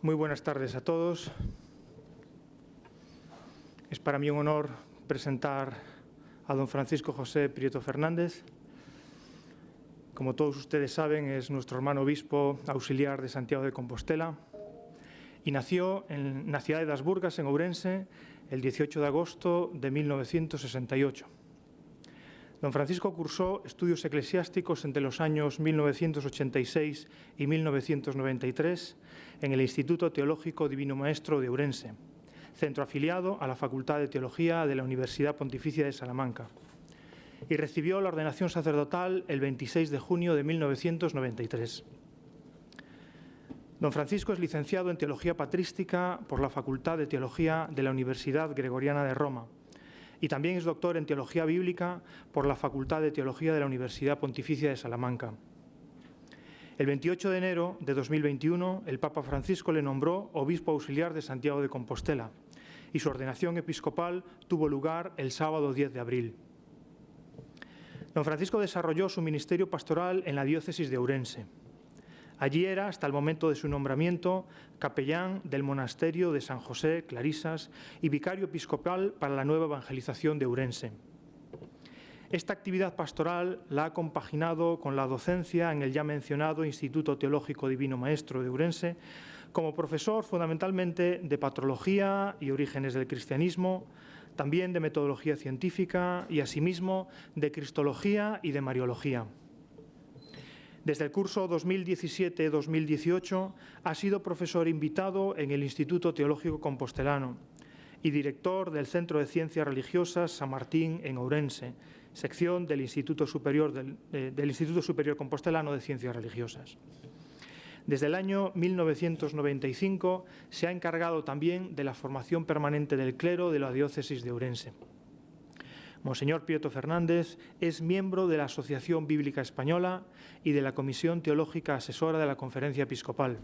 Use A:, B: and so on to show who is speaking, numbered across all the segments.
A: Muy buenas tardes a todos. Es para mí un honor presentar a don Francisco José Prieto Fernández. Como todos ustedes saben, es nuestro hermano obispo auxiliar de Santiago de Compostela y nació en la ciudad de Das Burgas, en Ourense, el 18 de agosto de 1968. Don Francisco cursó estudios eclesiásticos entre los años 1986 y 1993 en el Instituto Teológico Divino Maestro de Ourense, centro afiliado a la Facultad de Teología de la Universidad Pontificia de Salamanca, y recibió la ordenación sacerdotal el 26 de junio de 1993. Don Francisco es licenciado en Teología Patrística por la Facultad de Teología de la Universidad Gregoriana de Roma y también es doctor en Teología Bíblica por la Facultad de Teología de la Universidad Pontificia de Salamanca. El 28 de enero de 2021, el Papa Francisco le nombró obispo auxiliar de Santiago de Compostela y su ordenación episcopal tuvo lugar el sábado 10 de abril. Don Francisco desarrolló su ministerio pastoral en la diócesis de Ourense. Allí era, hasta el momento de su nombramiento, capellán del monasterio de San José, Clarisas, y vicario episcopal para la nueva evangelización de Ourense. Esta actividad pastoral la ha compaginado con la docencia en el ya mencionado Instituto Teológico Divino Maestro de Ourense, como profesor fundamentalmente de patrología y orígenes del cristianismo, también de metodología científica y asimismo de cristología y de mariología. Desde el curso 2017-2018 ha sido profesor invitado en el Instituto Teológico Compostelano y director del Centro de Ciencias Religiosas San Martín en Ourense, sección del Instituto Superior Compostelano de Ciencias Religiosas. Desde el año 1995 se ha encargado también de la formación permanente del clero de la diócesis de Ourense. Monseñor Prieto Fernández es miembro de la Asociación Bíblica Española y de la Comisión Teológica Asesora de la Conferencia Episcopal.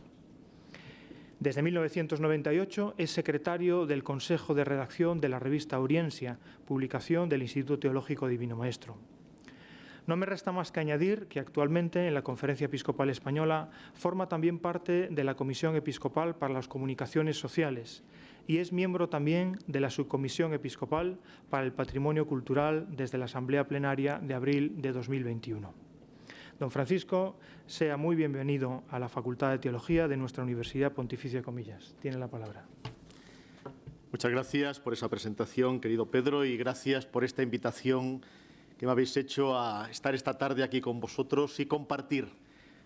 A: Desde 1998 es secretario del Consejo de Redacción de la revista Auriencia, publicación del Instituto Teológico Divino Maestro. No me resta más que añadir que actualmente en la Conferencia Episcopal Española forma también parte de la Comisión Episcopal para las Comunicaciones Sociales y es miembro también de la Subcomisión Episcopal para el Patrimonio Cultural desde la Asamblea Plenaria de abril de 2021. Don Francisco, sea muy bienvenido a la Facultad de Teología de nuestra Universidad Pontificia de Comillas. Tiene la palabra.
B: Muchas gracias por esa presentación, querido Pedro, y gracias por esta invitación que me habéis hecho a estar esta tarde aquí con vosotros y compartir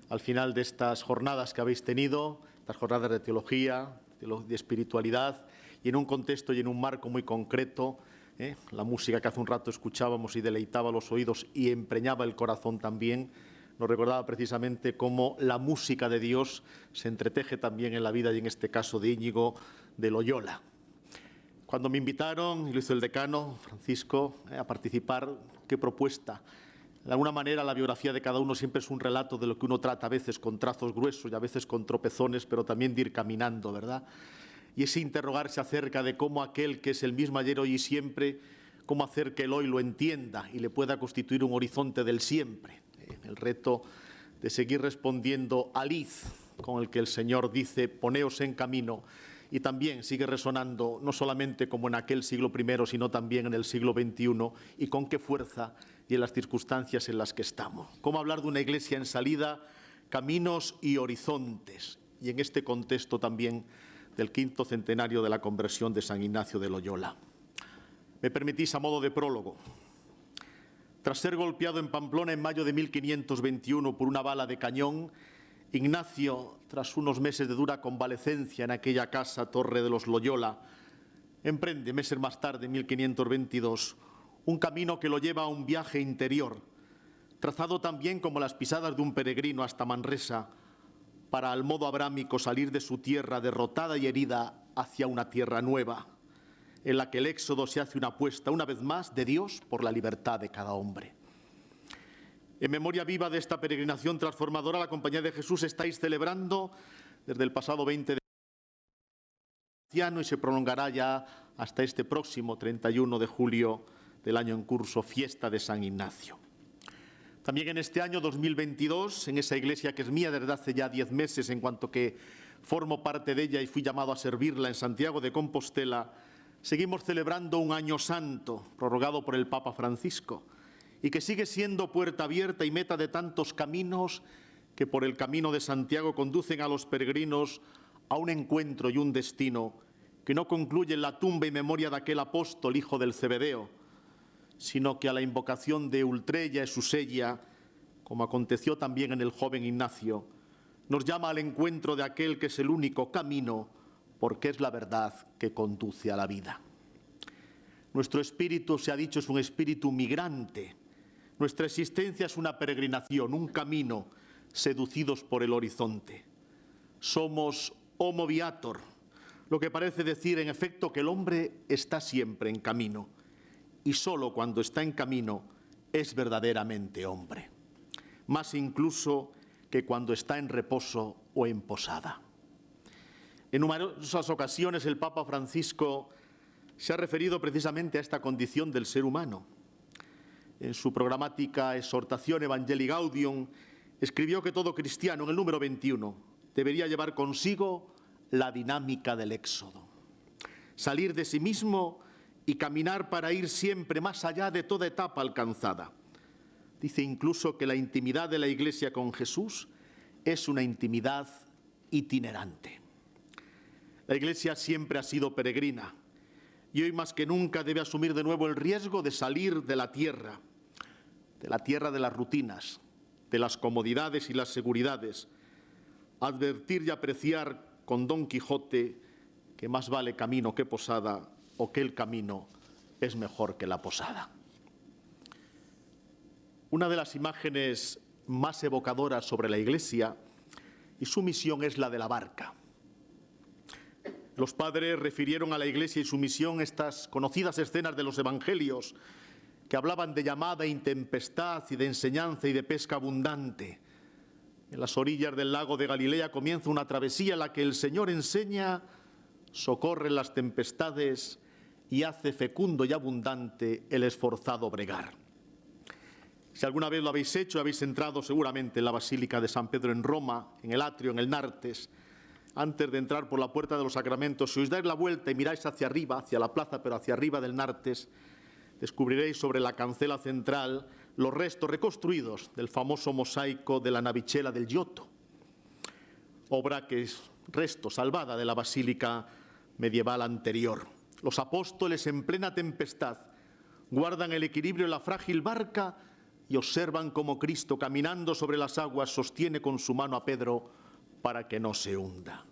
B: al final de estas jornadas que habéis tenido, estas jornadas de teología, de espiritualidad, y en un contexto y en un marco muy concreto, la música que hace un rato escuchábamos y deleitaba los oídos y empreñaba el corazón también, nos recordaba precisamente cómo la música de Dios se entreteje también en la vida y en este caso de Íñigo de Loyola. Cuando me invitaron, y lo hizo el decano, Francisco, a participar, qué propuesta. De alguna manera la biografía de cada uno siempre es un relato de lo que uno trata, a veces con trazos gruesos y a veces con tropezones, pero también de ir caminando, ¿verdad? Y ese interrogarse acerca de cómo aquel que es el mismo ayer, hoy y siempre, cómo hacer que el hoy lo entienda y le pueda constituir un horizonte del siempre. El reto de seguir respondiendo al id, con el que el Señor dice, poneos en camino, y también sigue resonando no solamente como en aquel siglo I, sino también en el siglo XXI, y con qué fuerza y en las circunstancias en las que estamos. Cómo hablar de una iglesia en salida, caminos y horizontes, y en este contexto también del 5º centenario de la conversión de San Ignacio de Loyola. Me permitís a modo de prólogo. Tras ser golpeado en Pamplona en mayo de 1521 por una bala de cañón, Ignacio, tras unos meses de dura convalecencia en aquella casa, Torre de los Loyola, emprende meses más tarde, en 1522, un camino que lo lleva a un viaje interior, trazado también como las pisadas de un peregrino hasta Manresa, para al modo abrámico salir de su tierra derrotada y herida hacia una tierra nueva, en la que el éxodo se hace una apuesta, una vez más, de Dios por la libertad de cada hombre. En memoria viva de esta peregrinación transformadora, la Compañía de Jesús estáis celebrando desde el pasado 20 de y se prolongará ya hasta este próximo 31 de julio del año en curso, fiesta de San Ignacio. También en este año 2022, en esa iglesia que es mía desde hace ya 10 meses, en cuanto que formo parte de ella y fui llamado a servirla en Santiago de Compostela, seguimos celebrando un año santo prorrogado por el Papa Francisco y que sigue siendo puerta abierta y meta de tantos caminos que por el camino de Santiago conducen a los peregrinos a un encuentro y un destino que no concluye en la tumba y memoria de aquel apóstol, hijo del Zebedeo, sino que a la invocación de Ultreya y Susella, como aconteció también en el joven Ignacio, nos llama al encuentro de aquel que es el único camino, porque es la verdad que conduce a la vida. Nuestro espíritu, se ha dicho, es un espíritu migrante. Nuestra existencia es una peregrinación, un camino, seducidos por el horizonte. Somos homo viator, lo que parece decir, en efecto, que el hombre está siempre en camino y solo cuando está en camino es verdaderamente hombre, más incluso que cuando está en reposo o en posada. En numerosas ocasiones el Papa Francisco se ha referido precisamente a esta condición del ser humano. En su programática Exhortación Evangelii Gaudium escribió que todo cristiano, en el número 21, debería llevar consigo la dinámica del éxodo. Salir de sí mismo y caminar para ir siempre más allá de toda etapa alcanzada. Dice incluso que la intimidad de la Iglesia con Jesús es una intimidad itinerante. La Iglesia siempre ha sido peregrina y hoy más que nunca debe asumir de nuevo el riesgo de salir de la tierra de las rutinas, de las comodidades y las seguridades, advertir y apreciar con Don Quijote que más vale camino que posada o que el camino es mejor que la posada. Una de las imágenes más evocadoras sobre la Iglesia y su misión es la de la barca. Los padres refirieron a la Iglesia y su misión estas conocidas escenas de los Evangelios que hablaban de llamada y tempestad y de enseñanza y de pesca abundante. En las orillas del lago de Galilea comienza una travesía en la que el Señor enseña, socorre las tempestades y hace fecundo y abundante el esforzado bregar. Si alguna vez lo habéis hecho, habéis entrado seguramente en la Basílica de San Pedro en Roma, en el atrio, en el Nartes, antes de entrar por la puerta de los sacramentos, si os dais la vuelta y miráis hacia arriba, hacia la plaza, pero hacia arriba del Nartes, descubriréis sobre la cancela central los restos reconstruidos del famoso mosaico de la Navicella del Giotto, obra que es resto salvada de la basílica medieval anterior. Los apóstoles en plena tempestad guardan el equilibrio en la frágil barca y observan cómo Cristo, caminando sobre las aguas, sostiene con su mano a Pedro para que no se hunda.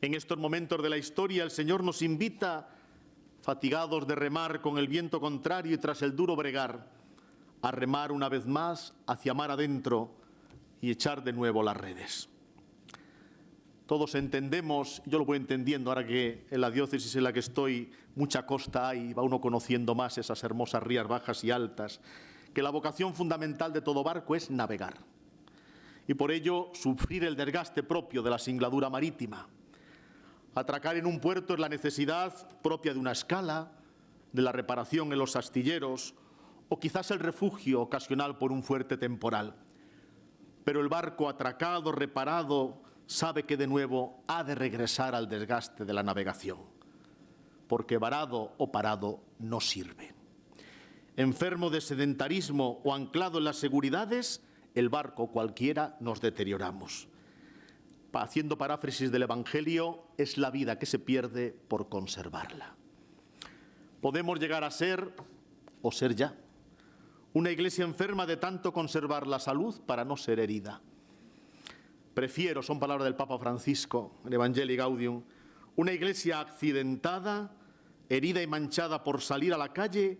B: En estos momentos de la historia el Señor nos invita, fatigados de remar con el viento contrario y tras el duro bregar, a remar una vez más hacia mar adentro y echar de nuevo las redes. Todos entendemos, yo lo voy entendiendo ahora que en la diócesis en la que estoy mucha costa hay, va uno conociendo más esas hermosas rías bajas y altas, que la vocación fundamental de todo barco es navegar. Y por ello sufrir el desgaste propio de la singladura marítima. Atracar en un puerto es la necesidad propia de una escala, de la reparación en los astilleros o quizás el refugio ocasional por un fuerte temporal. Pero el barco atracado, reparado, sabe que de nuevo ha de regresar al desgaste de la navegación, porque varado o parado no sirve. Enfermo de sedentarismo o anclado en las seguridades, el barco cualquiera nos deterioramos. Haciendo paráfrasis del Evangelio, es la vida que se pierde por conservarla. Podemos llegar a ser, o ser ya, una iglesia enferma de tanto conservar la salud para no ser herida. Prefiero, son palabras del Papa Francisco en Evangelii Gaudium, una iglesia accidentada, herida y manchada por salir a la calle,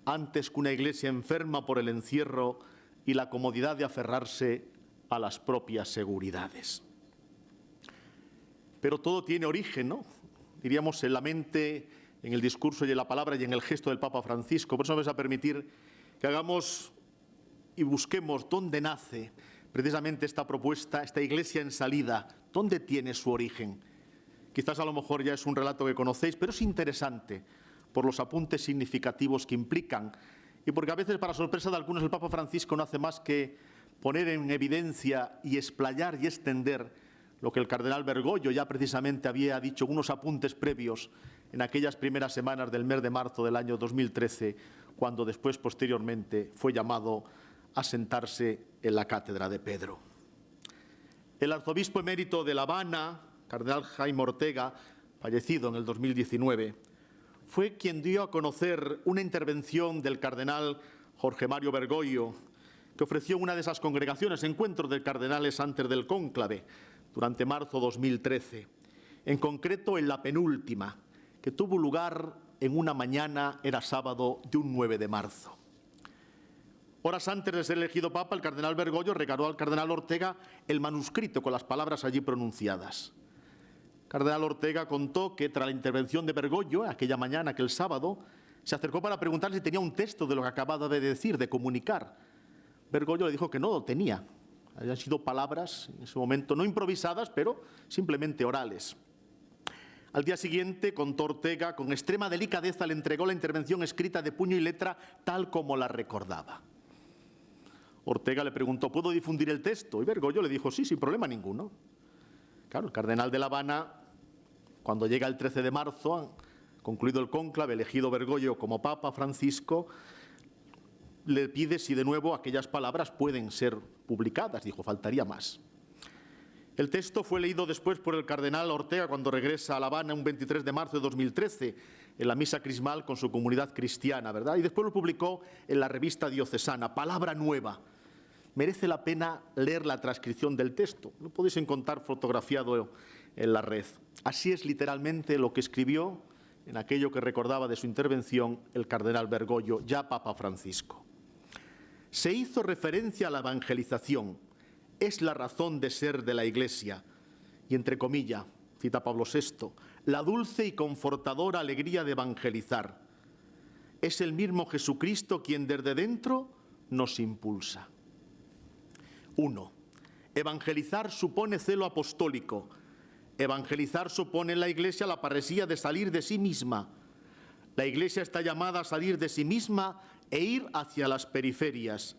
B: antes que una iglesia enferma por el encierro y la comodidad de aferrarse a las propias seguridades. Pero todo tiene origen, ¿no? Diríamos en la mente, en el discurso y en la palabra y en el gesto del Papa Francisco. Por eso me vais a permitir que hagamos y busquemos dónde nace precisamente esta propuesta, esta iglesia en salida, dónde tiene su origen. Quizás a lo mejor ya es un relato que conocéis, pero es interesante por los apuntes significativos que implican y porque a veces, para sorpresa de algunos, el Papa Francisco no hace más que poner en evidencia y explayar y extender lo que el cardenal Bergoglio ya precisamente había dicho en unos apuntes previos en aquellas primeras semanas del mes de marzo del año 2013, cuando después, posteriormente, fue llamado a sentarse en la cátedra de Pedro. El arzobispo emérito de La Habana, cardenal Jaime Ortega, fallecido en el 2019, fue quien dio a conocer una intervención del cardenal Jorge Mario Bergoglio, que ofreció una de esas congregaciones, encuentros de cardenales antes del cónclave, durante marzo 2013, en concreto en la penúltima, que tuvo lugar en una mañana, era sábado, de un 9 de marzo. Horas antes de ser elegido papa, el cardenal Bergoglio regaló al cardenal Ortega el manuscrito con las palabras allí pronunciadas. El cardenal Ortega contó que tras la intervención de Bergoglio, aquella mañana, aquel sábado, se acercó para preguntarle si tenía un texto de lo que acababa de decir, de comunicar. Bergoglio le dijo que no lo tenía. Habían sido palabras en ese momento no improvisadas, pero simplemente orales. Al día siguiente, contó Ortega, con extrema delicadeza le entregó la intervención escrita de puño y letra tal como la recordaba. Ortega le preguntó, ¿puedo difundir el texto? Y Bergoglio le dijo, sí, sin problema ninguno. Claro, el cardenal de La Habana, cuando llega el 13 de marzo, concluido el cónclave, elegido Bergoglio como Papa Francisco, le pide si de nuevo aquellas palabras pueden ser publicadas. Dijo, faltaría más. El texto fue leído después por el cardenal Ortega cuando regresa a La Habana un 23 de marzo de 2013 en la misa crismal con su comunidad cristiana, ¿verdad? Y después lo publicó en la revista diocesana, Palabra Nueva. Merece la pena leer la transcripción del texto. Lo podéis encontrar fotografiado en la red. Así es literalmente lo que escribió en aquello que recordaba de su intervención el cardenal Bergoglio, ya Papa Francisco. Se hizo referencia a la evangelización. Es la razón de ser de la Iglesia. Y entre comillas, cita Pablo VI, la dulce y confortadora alegría de evangelizar. Es el mismo Jesucristo quien desde dentro nos impulsa. 1. Evangelizar supone celo apostólico. Evangelizar supone en la Iglesia la parresía de salir de sí misma. La Iglesia está llamada a salir de sí misma e ir hacia las periferias,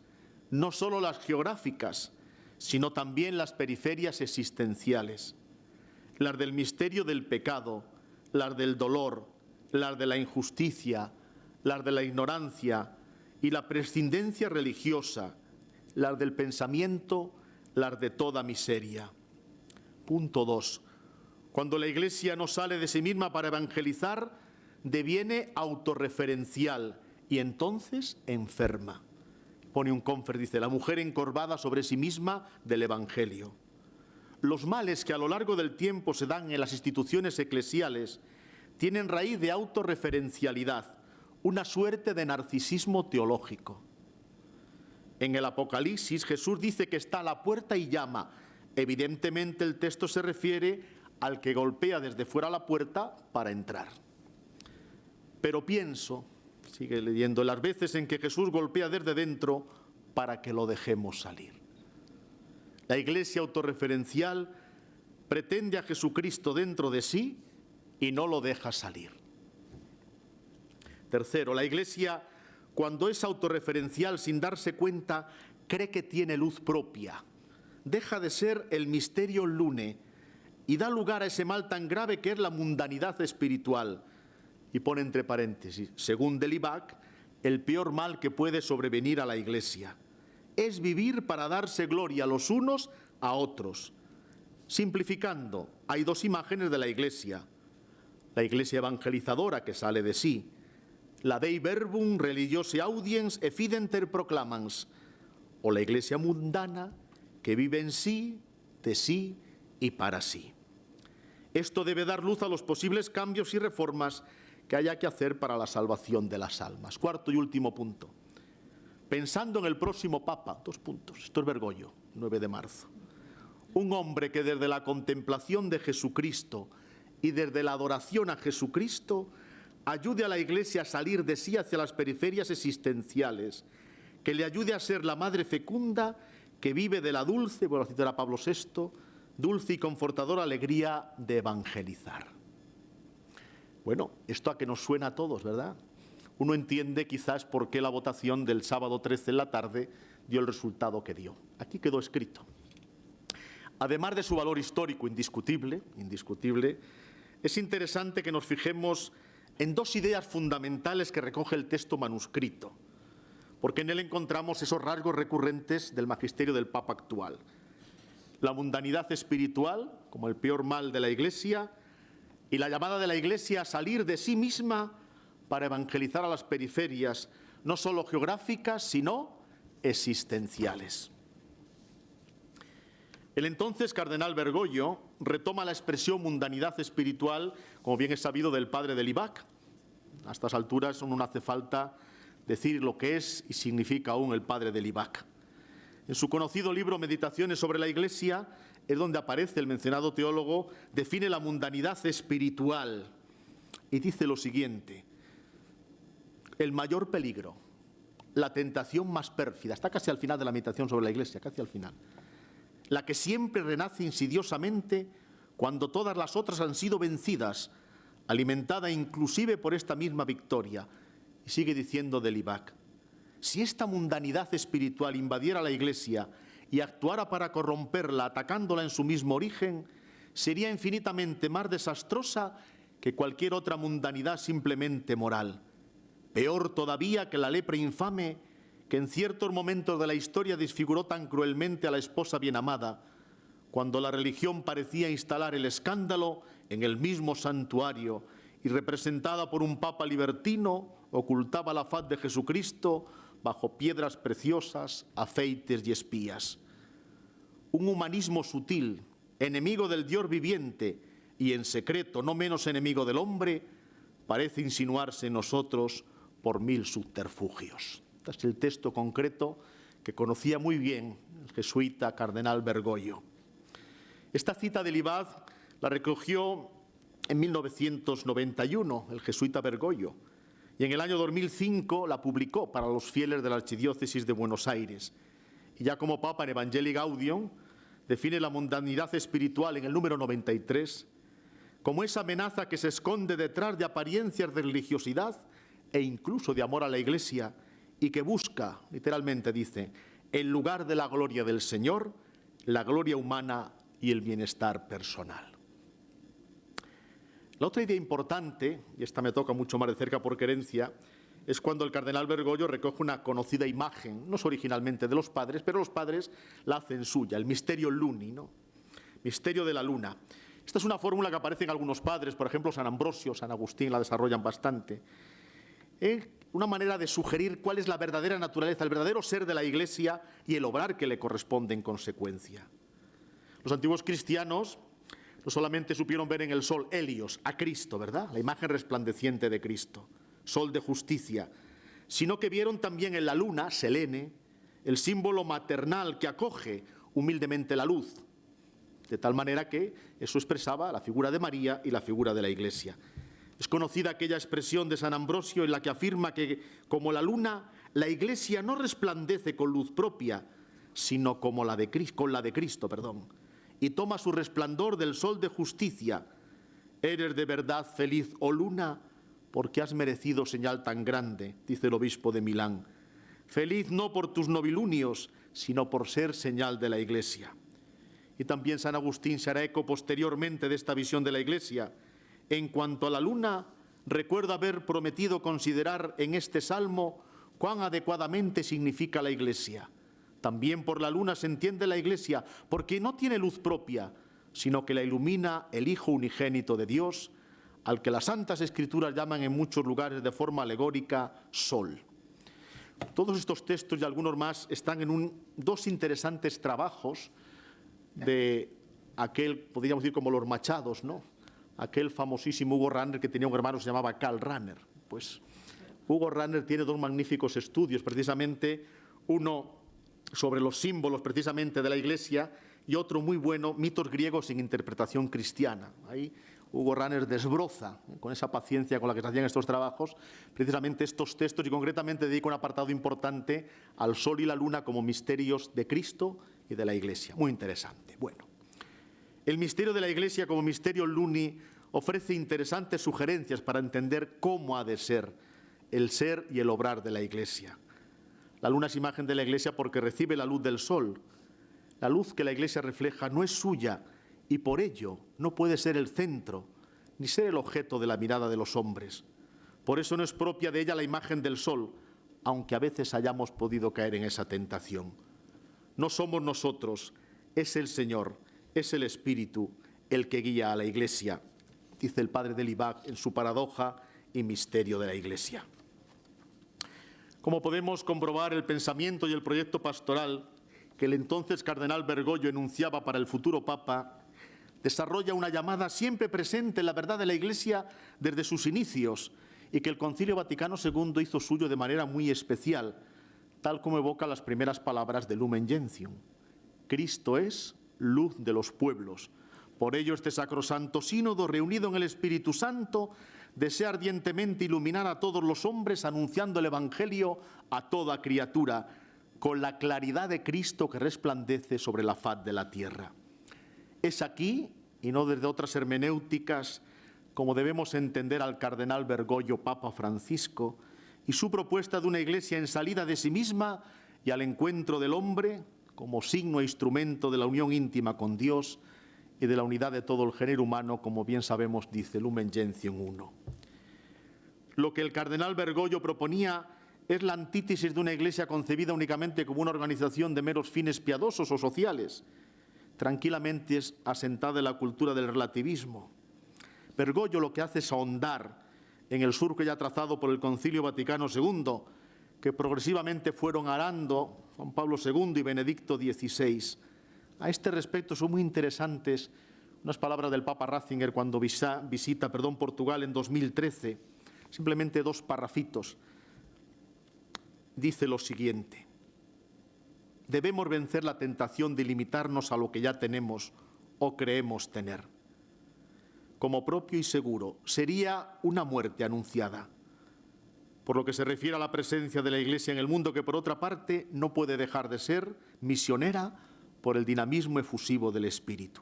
B: no solo las geográficas, sino también las periferias existenciales, las del misterio del pecado, las del dolor, las de la injusticia, las de la ignorancia y la prescindencia religiosa, las del pensamiento, las de toda miseria. Punto 2. Cuando la Iglesia no sale de sí misma para evangelizar, deviene autorreferencial y entonces enferma. Pone un confer, dice, la mujer encorvada sobre sí misma del Evangelio. Los males que a lo largo del tiempo se dan en las instituciones eclesiales tienen raíz de autorreferencialidad, una suerte de narcisismo teológico. En el Apocalipsis, Jesús dice que está a la puerta y llama. Evidentemente, el texto se refiere al que golpea desde fuera la puerta para entrar. Pero pienso, sigue leyendo, las veces en que Jesús golpea desde dentro para que lo dejemos salir. La Iglesia autorreferencial pretende a Jesucristo dentro de sí y no lo deja salir. Tercero, la Iglesia, cuando es autorreferencial sin darse cuenta, cree que tiene luz propia. Deja de ser el misterio lune y da lugar a ese mal tan grave que es la mundanidad espiritual. Y pone entre paréntesis, según Delibac, el peor mal que puede sobrevenir a la Iglesia es vivir para darse gloria los unos a otros. Simplificando, hay dos imágenes de la Iglesia. La Iglesia evangelizadora que sale de sí, la Dei Verbum Religiosae Audiens e Fidenter Proclamans, o la Iglesia mundana que vive en sí, de sí y para sí. Esto debe dar luz a los posibles cambios y reformas que haya que hacer para la salvación de las almas. Cuarto y último punto. Pensando en el próximo Papa, 2 puntos. Esto es Bergoglio, 9 de marzo. Un hombre que desde la contemplación de Jesucristo y desde la adoración a Jesucristo ayude a la Iglesia a salir de sí hacia las periferias existenciales, que le ayude a ser la madre fecunda que vive de la dulce, voy a citar a Pablo VI, dulce y confortadora alegría de evangelizar. Bueno, esto a que nos suena a todos, ¿verdad? Uno entiende quizás por qué la votación del sábado 13 en la tarde dio el resultado que dio. Aquí quedó escrito. además de su valor histórico indiscutible, es interesante que nos fijemos en dos ideas fundamentales que recoge el texto manuscrito, porque en él encontramos esos rasgos recurrentes del magisterio del Papa actual. La mundanidad espiritual, como el peor mal de la Iglesia, y la llamada de la Iglesia a salir de sí misma para evangelizar a las periferias, no solo geográficas, sino existenciales. El entonces cardenal Bergoglio retoma la expresión mundanidad espiritual, como bien es sabido, del padre de Libac. A estas alturas no hace falta decir lo que es y significa aún el padre de Libac. En su conocido libro Meditaciones sobre la Iglesia es donde aparece el mencionado teólogo, define la mundanidad espiritual y dice lo siguiente: el mayor peligro, la tentación más pérfida, está casi al final de la meditación sobre la Iglesia, casi al final, la que siempre renace insidiosamente cuando todas las otras han sido vencidas, alimentada inclusive por esta misma victoria. Y sigue diciendo de Libac: si esta mundanidad espiritual invadiera la Iglesia y actuara para corromperla, atacándola en su mismo origen, sería infinitamente más desastrosa que cualquier otra mundanidad simplemente moral. Peor todavía que la lepra infame que en ciertos momentos de la historia desfiguró tan cruelmente a la esposa bien amada, cuando la religión parecía instalar el escándalo en el mismo santuario y, representada por un papa libertino, ocultaba la faz de Jesucristo bajo piedras preciosas, afeites y espías. Un humanismo sutil, enemigo del Dios viviente y en secreto no menos enemigo del hombre, parece insinuarse en nosotros por mil subterfugios. Este es el texto concreto que conocía muy bien el jesuita cardenal Bergoglio. Esta cita de Libac la recogió en 1991 el jesuita Bergoglio y en el año 2005 la publicó para los fieles de la Archidiócesis de Buenos Aires. Y ya como Papa en Evangelii Gaudium define la mundanidad espiritual en el número 93 como esa amenaza que se esconde detrás de apariencias de religiosidad e incluso de amor a la Iglesia y que busca, literalmente dice, en lugar de la gloria del Señor, la gloria humana y el bienestar personal. La otra idea importante, y esta me toca mucho más de cerca por querencia, es cuando el cardenal Bergoglio recoge una conocida imagen, no es originalmente de los padres, pero los padres la hacen suya, el misterio luni, ¿no? Misterio de la luna. Esta es una fórmula que aparece en algunos padres, por ejemplo, San Ambrosio, San Agustín la desarrollan bastante. Una manera de sugerir cuál es la verdadera naturaleza, el verdadero ser de la Iglesia y el obrar que le corresponde en consecuencia. Los antiguos cristianos no solamente supieron ver en el sol Helios, a Cristo, ¿verdad?, la imagen resplandeciente de Cristo, sol de justicia, sino que vieron también en la luna, Selene, el símbolo maternal que acoge humildemente la luz, de tal manera que eso expresaba la figura de María y la figura de la Iglesia. Es conocida aquella expresión de San Ambrosio en la que afirma que, como la luna, la Iglesia no resplandece con luz propia, sino como con la de Cristo, y toma su resplandor del sol de justicia. Eres de verdad feliz, oh luna, porque has merecido señal tan grande, dice el obispo de Milán. Feliz no por tus novilunios, sino por ser señal de la Iglesia. Y también San Agustín se hará eco posteriormente de esta visión de la Iglesia. En cuanto a la luna, recuerdo haber prometido considerar en este salmo cuán adecuadamente significa la Iglesia. También por la luna se entiende la Iglesia, porque no tiene luz propia, sino que la ilumina el Hijo unigénito de Dios, al que las Santas Escrituras llaman en muchos lugares de forma alegórica Sol. Todos estos textos y algunos más están en dos interesantes trabajos de aquel, podríamos decir como los Machados, ¿no?, aquel famosísimo Hugo Ranner que tenía un hermano que se llamaba Karl Rahner. Pues Hugo Ranner tiene dos magníficos estudios, precisamente uno sobre los símbolos precisamente de la Iglesia y otro muy bueno, mitos griegos en interpretación cristiana. Ahí Hugo Ranner desbroza, con esa paciencia con la que se hacían estos trabajos, precisamente estos textos y concretamente dedica un apartado importante al sol y la luna como misterios de Cristo y de la Iglesia. Muy interesante. Bueno, el misterio de la Iglesia como misterio luni ofrece interesantes sugerencias para entender cómo ha de ser el ser y el obrar de la Iglesia. La luna es imagen de la Iglesia porque recibe la luz del sol. La luz que la Iglesia refleja no es suya y por ello no puede ser el centro ni ser el objeto de la mirada de los hombres. Por eso no es propia de ella la imagen del sol, aunque a veces hayamos podido caer en esa tentación. No somos nosotros, es el Señor, es el Espíritu el que guía a la Iglesia, dice el padre de Libac en su Paradoja y Misterio de la Iglesia. Como podemos comprobar, el pensamiento y el proyecto pastoral que el entonces cardenal Bergoglio enunciaba para el futuro Papa desarrolla una llamada siempre presente en la verdad de la Iglesia desde sus inicios y que el Concilio Vaticano II hizo suyo de manera muy especial, tal como evoca las primeras palabras de Lumen Gentium. Cristo es luz de los pueblos. Por ello este sacrosanto sínodo, reunido en el Espíritu Santo, desea ardientemente iluminar a todos los hombres anunciando el Evangelio a toda criatura, con la claridad de Cristo que resplandece sobre la faz de la tierra. Es aquí, y no desde otras hermenéuticas, como debemos entender al cardenal Bergoglio, Papa Francisco, y su propuesta de una Iglesia en salida de sí misma y al encuentro del hombre, como signo e instrumento de la unión íntima con Dios y de la unidad de todo el género humano, como bien sabemos, dice Lumen Gentium 1. Lo que el cardenal Bergoglio proponía es la antítesis de una Iglesia concebida únicamente como una organización de meros fines piadosos o sociales, tranquilamente asentada en la cultura del relativismo. Bergoglio lo que hace es ahondar en el surco ya trazado por el Concilio Vaticano II, que progresivamente fueron arando Juan Pablo II y Benedicto XVI. A este respecto son muy interesantes unas palabras del Papa Ratzinger cuando visita Portugal en 2013, simplemente 2 parrafitos. Dice lo siguiente: debemos vencer la tentación de limitarnos a lo que ya tenemos o creemos tener. Como propio y seguro, sería una muerte anunciada. Por lo que se refiere a la presencia de la Iglesia en el mundo, que por otra parte no puede dejar de ser misionera por el dinamismo efusivo del Espíritu.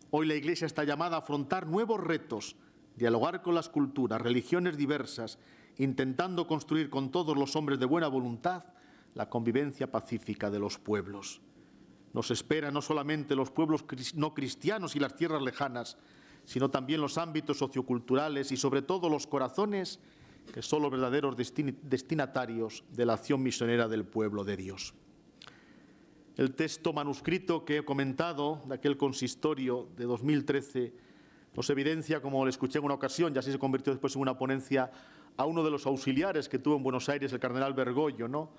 B: Hoy la Iglesia está llamada a afrontar nuevos retos, dialogar con las culturas, religiones diversas, intentando construir con todos los hombres de buena voluntad la convivencia pacífica de los pueblos. Nos espera no solamente los pueblos no cristianos y las tierras lejanas, sino también los ámbitos socioculturales y sobre todo los corazones que son los verdaderos destinatarios de la acción misionera del pueblo de Dios. El texto manuscrito que he comentado de aquel consistorio de 2013 nos evidencia, como le escuché en una ocasión, y así se convirtió después en una ponencia, a uno de los auxiliares que tuvo en Buenos Aires el cardenal Bergoglio, ¿no?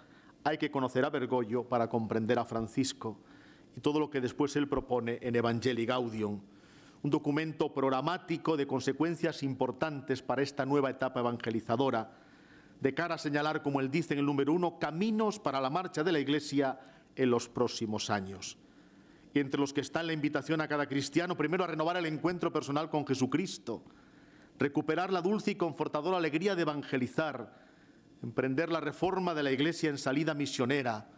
B: Hay que conocer a Bergoglio para comprender a Francisco y todo lo que después él propone en Evangelii Gaudium, un documento programático de consecuencias importantes para esta nueva etapa evangelizadora, de cara a señalar, como él dice en el número 1, caminos para la marcha de la Iglesia en los próximos años. Y entre los que está la invitación a cada cristiano, primero a renovar el encuentro personal con Jesucristo, recuperar la dulce y confortadora alegría de evangelizar, emprender la reforma de la Iglesia en salida misionera,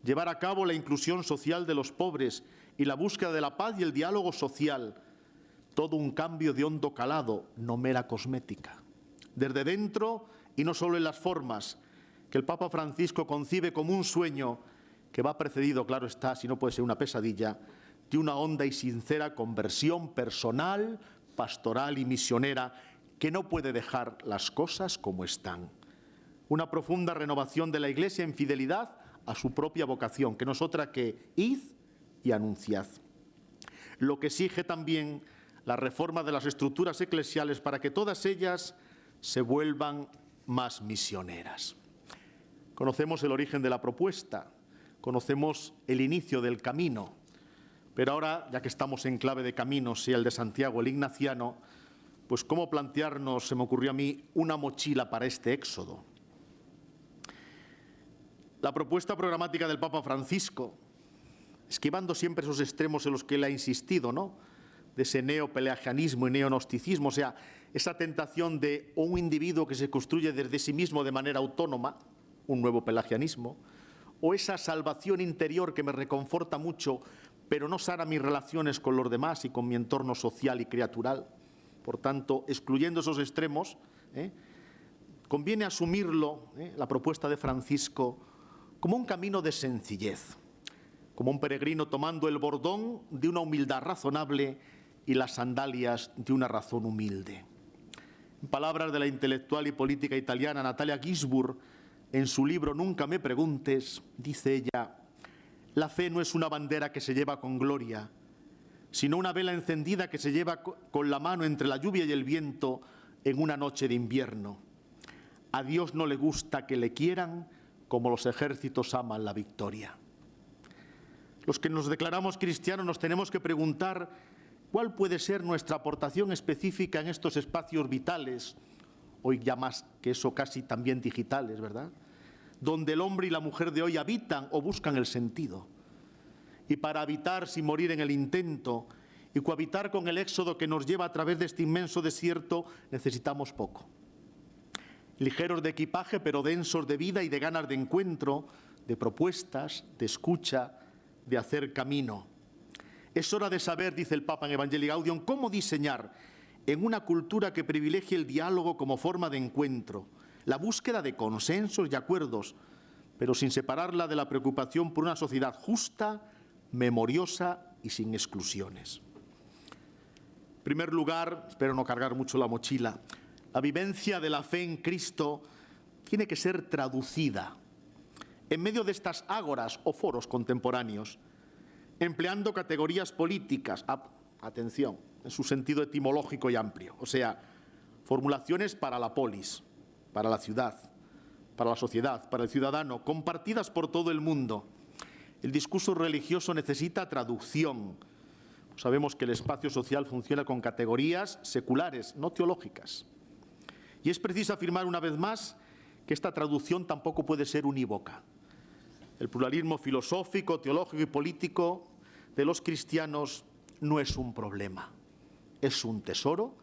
B: llevar a cabo la inclusión social de los pobres y la búsqueda de la paz y el diálogo social. Todo un cambio de hondo calado, no mera cosmética. Desde dentro y no solo en las formas, que el Papa Francisco concibe como un sueño que va precedido, claro está, si no puede ser una pesadilla, de una honda y sincera conversión personal, pastoral y misionera que no puede dejar las cosas como están. Una profunda renovación de la Iglesia en fidelidad a su propia vocación, que no es otra que id y anunciad. Lo que exige también la reforma de las estructuras eclesiales para que todas ellas se vuelvan más misioneras. Conocemos el origen de la propuesta, conocemos el inicio del camino, pero ahora, ya que estamos en clave de camino, sea el de Santiago, el ignaciano, pues cómo plantearnos, se me ocurrió a mí, una mochila para este éxodo. La propuesta programática del Papa Francisco, esquivando siempre esos extremos en los que él ha insistido, ¿no?, de ese neopelagianismo y neognosticismo, o sea, esa tentación de un individuo que se construye desde sí mismo de manera autónoma, un nuevo pelagianismo, o esa salvación interior que me reconforta mucho, pero no sana mis relaciones con los demás y con mi entorno social y criatural. Por tanto, excluyendo esos extremos, conviene asumirlo, la propuesta de Francisco, como un camino de sencillez. como un peregrino tomando el bordón de una humildad razonable y las sandalias de una razón humilde. En palabras de la intelectual y política italiana Natalia Ginzburg, en su libro Nunca me preguntes, dice ella: la fe no es una bandera que se lleva con gloria, sino una vela encendida que se lleva con la mano entre la lluvia y el viento en una noche de invierno. A Dios no le gusta que le quieran como los ejércitos aman la victoria. Los que nos declaramos cristianos nos tenemos que preguntar cuál puede ser nuestra aportación específica en estos espacios vitales, hoy ya más que eso casi también digitales, ¿verdad?, donde el hombre y la mujer de hoy habitan o buscan el sentido. Y para habitar sin morir en el intento y cohabitar con el éxodo que nos lleva a través de este inmenso desierto, necesitamos poco. Ligeros de equipaje, pero densos de vida y de ganas de encuentro, de propuestas, de escucha, de hacer camino. Es hora de saber, dice el Papa en Evangelii Gaudium, cómo diseñar en una cultura que privilegie el diálogo como forma de encuentro, la búsqueda de consensos y acuerdos, pero sin separarla de la preocupación por una sociedad justa, memoriosa y sin exclusiones. En primer lugar, espero no cargar mucho la mochila, la vivencia de la fe en Cristo tiene que ser traducida en medio de estas ágoras o foros contemporáneos, empleando categorías políticas, atención, en su sentido etimológico y amplio, o sea, formulaciones para la polis, para la ciudad, para la sociedad, para el ciudadano, compartidas por todo el mundo. El discurso religioso necesita traducción. Sabemos que el espacio social funciona con categorías seculares, no teológicas. Y es preciso afirmar una vez más que esta traducción tampoco puede ser unívoca. El pluralismo filosófico, teológico y político de los cristianos no es un problema, es un tesoro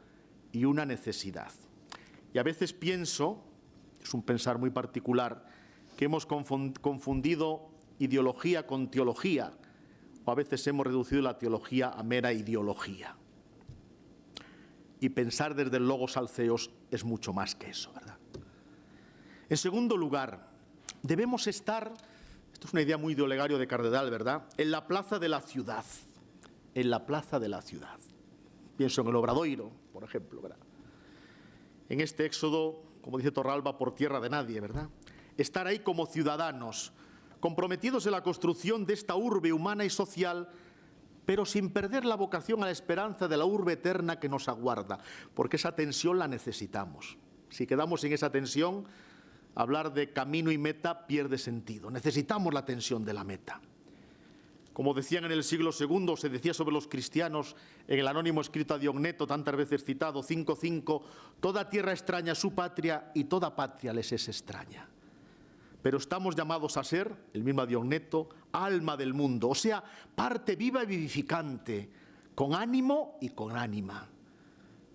B: y una necesidad. Y a veces pienso, es un pensar muy particular, que hemos confundido ideología con teología, o a veces hemos reducido la teología a mera ideología. Y pensar desde el logos al theos es mucho más que eso, ¿verdad? En segundo lugar, debemos estar, esto es una idea muy de Olegario de Cardenal, ¿verdad?, en la plaza de la ciudad, en la plaza de la ciudad. Pienso en el Obradoiro, por ejemplo, ¿verdad? En este éxodo, como dice Torralba, por tierra de nadie, ¿verdad? Estar ahí como ciudadanos, comprometidos en la construcción de esta urbe humana y social, pero sin perder la vocación a la esperanza de la urbe eterna que nos aguarda, porque esa tensión la necesitamos. Si quedamos en esa tensión, hablar de camino y meta pierde sentido. Necesitamos la tensión de la meta. Como decían en el siglo II, se decía sobre los cristianos en el anónimo escrito a Diogneto, tantas veces citado, 5:5, toda tierra extraña a su patria y toda patria les es extraña. Pero estamos llamados a ser, el mismo Diogneto, alma del mundo, o sea, parte viva y vivificante, con ánimo y con ánima.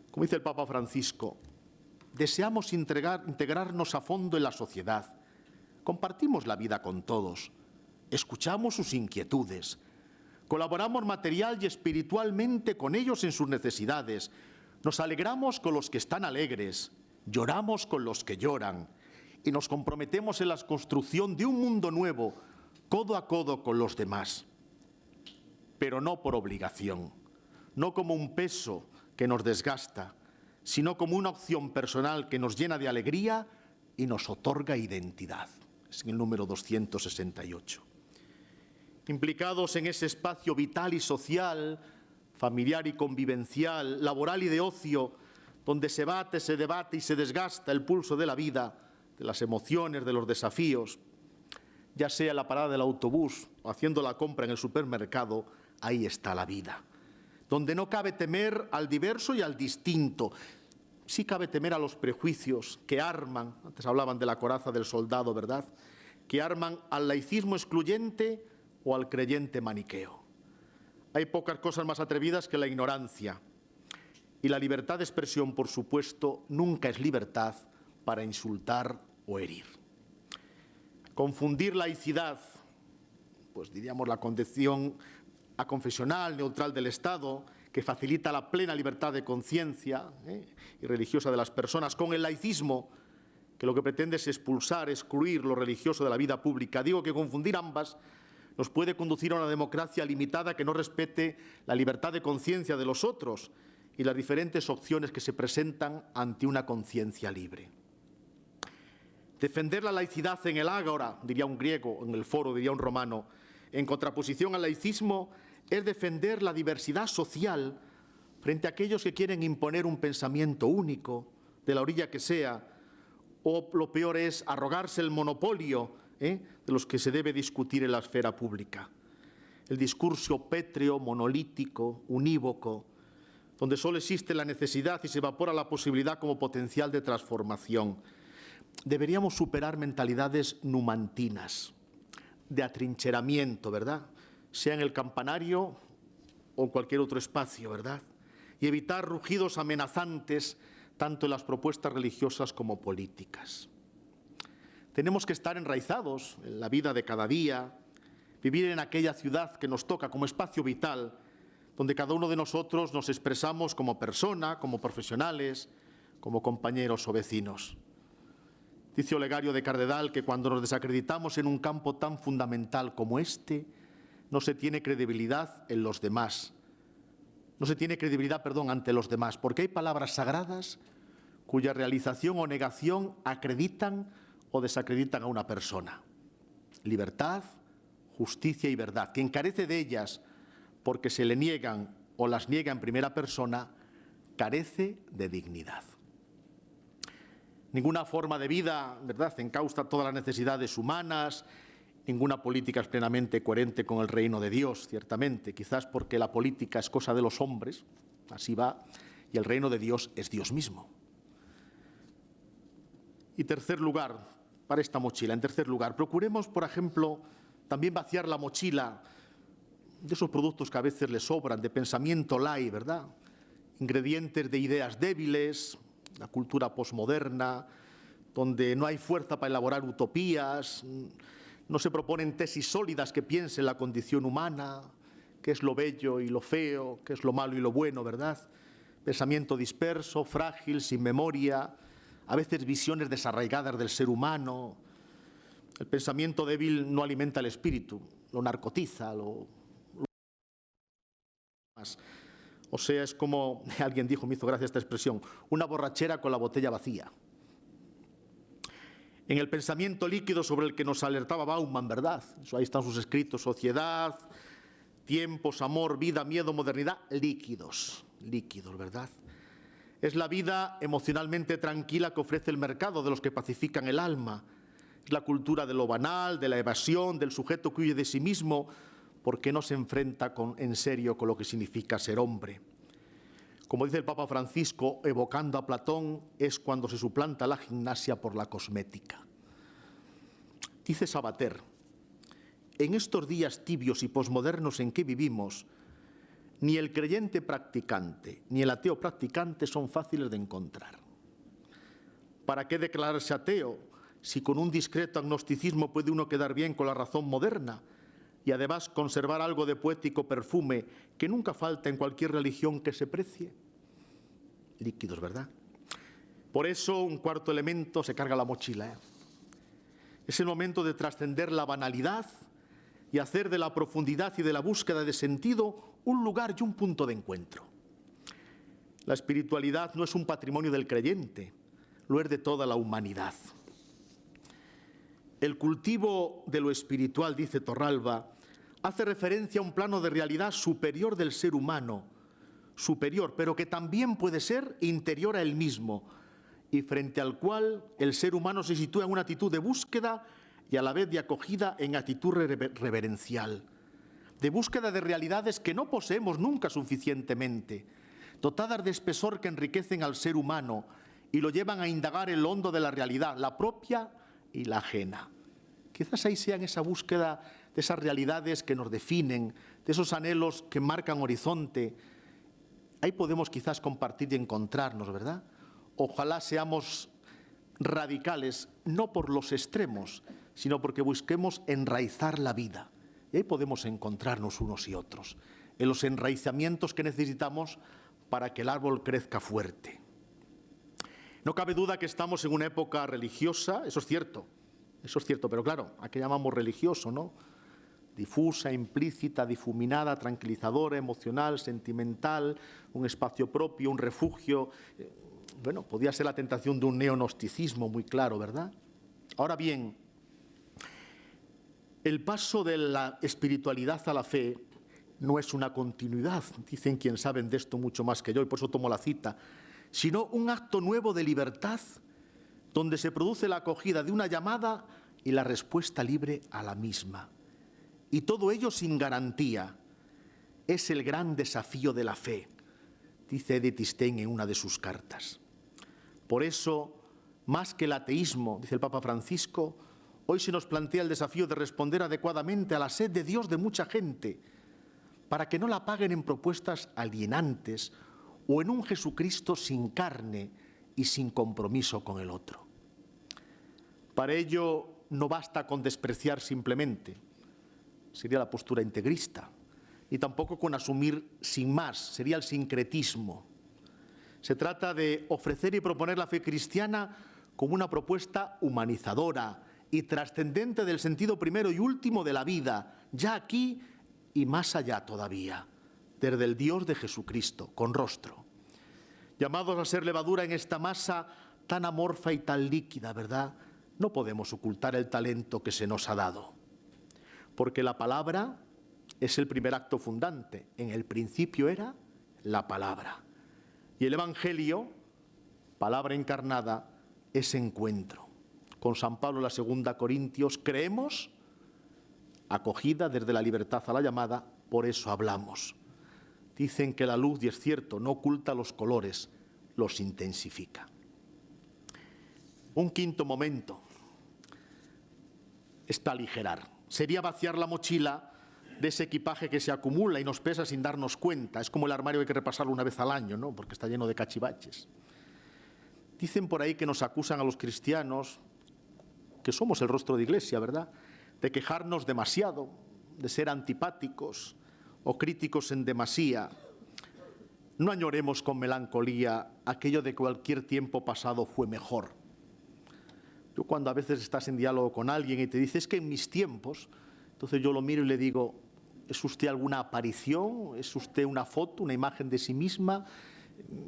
B: Como dice el Papa Francisco, deseamos integrarnos a fondo en la sociedad, compartimos la vida con todos, escuchamos sus inquietudes, colaboramos material y espiritualmente con ellos en sus necesidades, nos alegramos con los que están alegres, lloramos con los que lloran y nos comprometemos en la construcción de un mundo nuevo, codo a codo con los demás, pero no por obligación, no como un peso que nos desgasta, sino como una opción personal que nos llena de alegría y nos otorga identidad. Es en el número 268. Implicados en ese espacio vital y social, familiar y convivencial, laboral y de ocio, donde se bate, se debate y se desgasta el pulso de la vida, de las emociones, de los desafíos, ya sea en la parada del autobús o haciendo la compra en el supermercado, ahí está la vida. Donde no cabe temer al diverso y al distinto, sí cabe temer a los prejuicios que arman, antes hablaban de la coraza del soldado, ¿verdad?, que arman al laicismo excluyente o al creyente maniqueo. Hay pocas cosas más atrevidas que la ignorancia. Y la libertad de expresión, por supuesto, nunca es libertad para insultar o herir. Confundir laicidad, pues diríamos la concepción aconfesional, neutral del Estado, que facilita la plena libertad de conciencia y religiosa de las personas, con el laicismo, que lo que pretende es expulsar, excluir lo religioso de la vida pública. Digo que confundir ambas nos puede conducir a una democracia limitada que no respete la libertad de conciencia de los otros y las diferentes opciones que se presentan ante una conciencia libre. Defender la laicidad en el ágora, diría un griego, en el foro, diría un romano, en contraposición al laicismo, es defender la diversidad social frente a aquellos que quieren imponer un pensamiento único, de la orilla que sea, o lo peor es arrogarse el monopolio de los que se debe discutir en la esfera pública. El discurso pétreo, monolítico, unívoco, donde solo existe la necesidad y se evapora la posibilidad como potencial de transformación. Deberíamos superar mentalidades numantinas, de atrincheramiento, ¿verdad? Sea en el campanario o en cualquier otro espacio, ¿verdad? Y evitar rugidos amenazantes tanto en las propuestas religiosas como políticas. Tenemos que estar enraizados en la vida de cada día, vivir en aquella ciudad que nos toca como espacio vital, donde cada uno de nosotros nos expresamos como persona, como profesionales, como compañeros o vecinos. Dice Olegario de Cardedal que cuando nos desacreditamos en un campo tan fundamental como este, no se tiene credibilidad en los demás. No se tiene credibilidad, ante los demás, porque hay palabras sagradas cuya realización o negación acreditan o desacreditan a una persona. Libertad, justicia y verdad. Quien carece de ellas porque se le niegan o las niega en primera persona, carece de dignidad. Ninguna forma de vida, ¿verdad?, encausta todas las necesidades humanas, ninguna política es plenamente coherente con el reino de Dios, ciertamente, quizás porque la política es cosa de los hombres, así va, y el reino de Dios es Dios mismo. Y tercer lugar, para esta mochila, en tercer lugar, procuremos, por ejemplo, también vaciar la mochila de esos productos que a veces les sobran, de pensamiento light, ¿verdad? Ingredientes de ideas débiles, la cultura posmoderna, donde no hay fuerza para elaborar utopías, no se proponen tesis sólidas que piensen la condición humana, qué es lo bello y lo feo, qué es lo malo y lo bueno, ¿verdad? Pensamiento disperso, frágil, sin memoria, a veces visiones desarraigadas del ser humano. El pensamiento débil no alimenta el espíritu, lo narcotiza, o sea, es como, alguien dijo, me hizo gracia esta expresión, una borrachera con la botella vacía. En el pensamiento líquido sobre el que nos alertaba Bauman, ¿verdad? Ahí están sus escritos, sociedad, tiempos, amor, vida, miedo, modernidad, líquidos, ¿verdad? Es la vida emocionalmente tranquila que ofrece el mercado de los que pacifican el alma. Es la cultura de lo banal, de la evasión, del sujeto que huye de sí mismo, porque no se enfrenta en serio con lo que significa ser hombre. Como dice el Papa Francisco, evocando a Platón, es cuando se suplanta la gimnasia por la cosmética. Dice Sabater, en estos días tibios y posmodernos en que vivimos, ni el creyente practicante ni el ateo practicante son fáciles de encontrar. ¿Para qué declararse ateo si con un discreto agnosticismo puede uno quedar bien con la razón moderna y además conservar algo de poético perfume que nunca falta en cualquier religión que se precie? Líquidos, ¿verdad? Por eso un cuarto elemento se carga la mochila. Es el momento de trascender la banalidad y hacer de la profundidad y de la búsqueda de sentido un lugar y un punto de encuentro. La espiritualidad no es un patrimonio del creyente, lo es de toda la humanidad. El cultivo de lo espiritual, dice Torralba, hace referencia a un plano de realidad superior del ser humano, superior, pero que también puede ser interior a él mismo, y frente al cual el ser humano se sitúa en una actitud de búsqueda y a la vez de acogida en actitud reverencial, de búsqueda de realidades que no poseemos nunca suficientemente, dotadas de espesor que enriquecen al ser humano y lo llevan a indagar en lo hondo de la realidad, la propia y la ajena. Quizás ahí sea en esa búsqueda de esas realidades que nos definen, de esos anhelos que marcan horizonte. Ahí podemos quizás compartir y encontrarnos, ¿verdad? Ojalá seamos radicales, no por los extremos, sino porque busquemos enraizar la vida. Y ahí podemos encontrarnos unos y otros, en los enraizamientos que necesitamos para que el árbol crezca fuerte. No cabe duda que estamos en una época religiosa, eso es cierto, pero claro, ¿a qué llamamos religioso, no? difusa, implícita, difuminada, tranquilizadora, emocional, sentimental, un espacio propio, un refugio. Bueno, podía ser la tentación de un neognosticismo muy claro, ¿verdad? Ahora bien, el paso de la espiritualidad a la fe no es una continuidad, dicen quienes saben de esto mucho más que yo, y por eso tomo la cita, sino un acto nuevo de libertad, donde se produce la acogida de una llamada y la respuesta libre a la misma. Y todo ello sin garantía. Es el gran desafío de la fe, dice Edith Stein en una de sus cartas. Por eso, más que el ateísmo, dice el Papa Francisco, hoy se nos plantea el desafío de responder adecuadamente a la sed de Dios de mucha gente, para que no la paguen en propuestas alienantes o en un Jesucristo sin carne y sin compromiso con el otro. Para ello no basta con despreciar simplemente, sería la postura integrista, y tampoco con asumir sin más, sería el sincretismo. Se trata de ofrecer y proponer la fe cristiana como una propuesta humanizadora y trascendente del sentido primero y último de la vida, ya aquí y más allá todavía, desde el Dios de Jesucristo, con rostro. Llamados a ser levadura en esta masa tan amorfa y tan líquida, ¿verdad? No podemos ocultar el talento que se nos ha dado, porque la palabra es el primer acto fundante. En el principio era la palabra. Y el Evangelio, palabra encarnada, es encuentro. Con San Pablo en la segunda Corintios, creemos, acogida desde la libertad a la llamada, por eso hablamos. Dicen que la luz, y es cierto, no oculta los colores, los intensifica. Un quinto momento es aligerar. Sería vaciar la mochila de ese equipaje que se acumula y nos pesa sin darnos cuenta. Es como el armario, hay que repasarlo una vez al año, ¿no? Porque está lleno de cachivaches. Dicen por ahí que nos acusan a los cristianos, que somos el rostro de Iglesia, ¿verdad?, de quejarnos demasiado, de ser antipáticos o críticos en demasía. No añoremos con melancolía aquello de que cualquier tiempo pasado fue mejor. Yo cuando a veces estás en diálogo con alguien y te dice, es que en mis tiempos, entonces yo lo miro y le digo, ¿es usted alguna aparición? ¿Es usted una foto, una imagen de sí misma?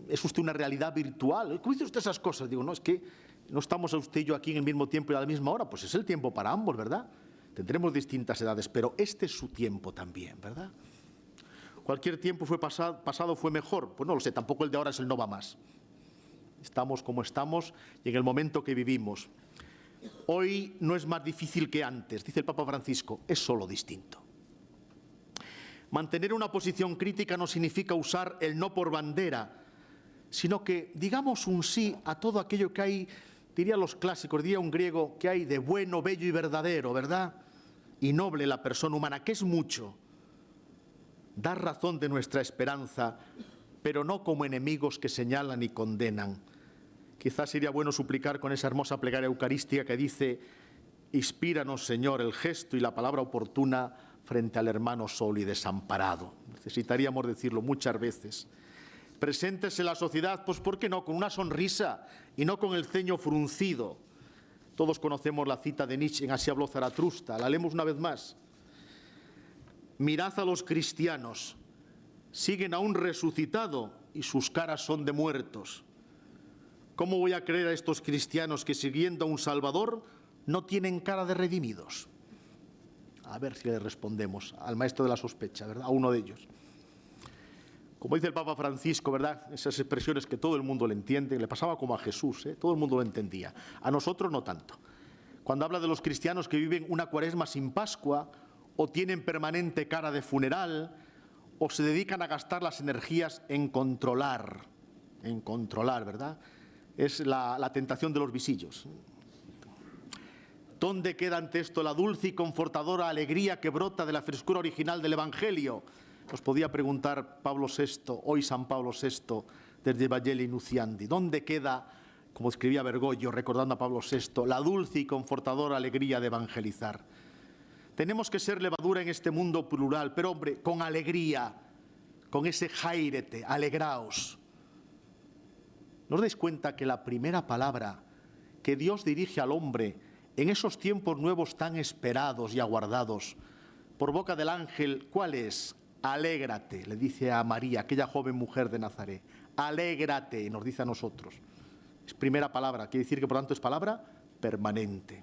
B: ¿Es usted una realidad virtual? ¿Cómo dice usted esas cosas? Digo, no, es que no estamos usted y yo aquí en el mismo tiempo y a la misma hora. Pues es el tiempo para ambos, ¿verdad? Tendremos distintas edades, pero este es su tiempo también, ¿verdad? ¿Cualquier tiempo fue pasado fue mejor? Pues no lo sé, tampoco el de ahora es el no va más. Estamos como estamos y en el momento que vivimos. Hoy no es más difícil que antes, dice el Papa Francisco, es solo distinto. Mantener una posición crítica no significa usar el no por bandera, sino que digamos un sí a todo aquello que hay, diría los clásicos, diría un griego, que hay de bueno, bello y verdadero, ¿verdad? Y noble la persona humana, que es mucho. Dar razón de nuestra esperanza, pero no como enemigos que señalan y condenan. Quizás sería bueno suplicar con esa hermosa plegaria eucarística que dice, inspíranos, Señor, el gesto y la palabra oportuna frente al hermano solo y desamparado. Necesitaríamos decirlo muchas veces. Presentes en la sociedad, pues ¿por qué no? Con una sonrisa y no con el ceño fruncido. Todos conocemos la cita de Nietzsche en Así habló Zaratustra. La leemos una vez más. Mirad a los cristianos, siguen a un resucitado y sus caras son de muertos. ¿Cómo voy a creer a estos cristianos que siguiendo a un Salvador no tienen cara de redimidos? A ver si le respondemos al maestro de la sospecha, ¿verdad? A uno de ellos. Como dice el Papa Francisco, ¿verdad? Esas expresiones que todo el mundo le entiende, le pasaba como a Jesús, ¿eh? Todo el mundo lo entendía. A nosotros no tanto. Cuando habla de los cristianos que viven una cuaresma sin Pascua, o tienen permanente cara de funeral, o se dedican a gastar las energías en controlar, ¿verdad? Es la tentación de los visillos. ¿Dónde queda ante esto la dulce y confortadora alegría que brota de la frescura original del Evangelio? Nos podía preguntar Pablo VI, hoy San Pablo VI, desde Vangeli Nunciandi. ¿Dónde queda, como escribía Bergoglio, recordando a Pablo VI, la dulce y confortadora alegría de evangelizar? Tenemos que ser levadura en este mundo plural, pero hombre, con alegría, con ese jairete, alegraos. ¿No os dais cuenta que la primera palabra que Dios dirige al hombre en esos tiempos nuevos tan esperados y aguardados por boca del ángel, ¿cuál es? Alégrate, le dice a María, aquella joven mujer de Nazaret. Alégrate, nos dice a nosotros. Es primera palabra, quiere decir que por tanto es palabra permanente.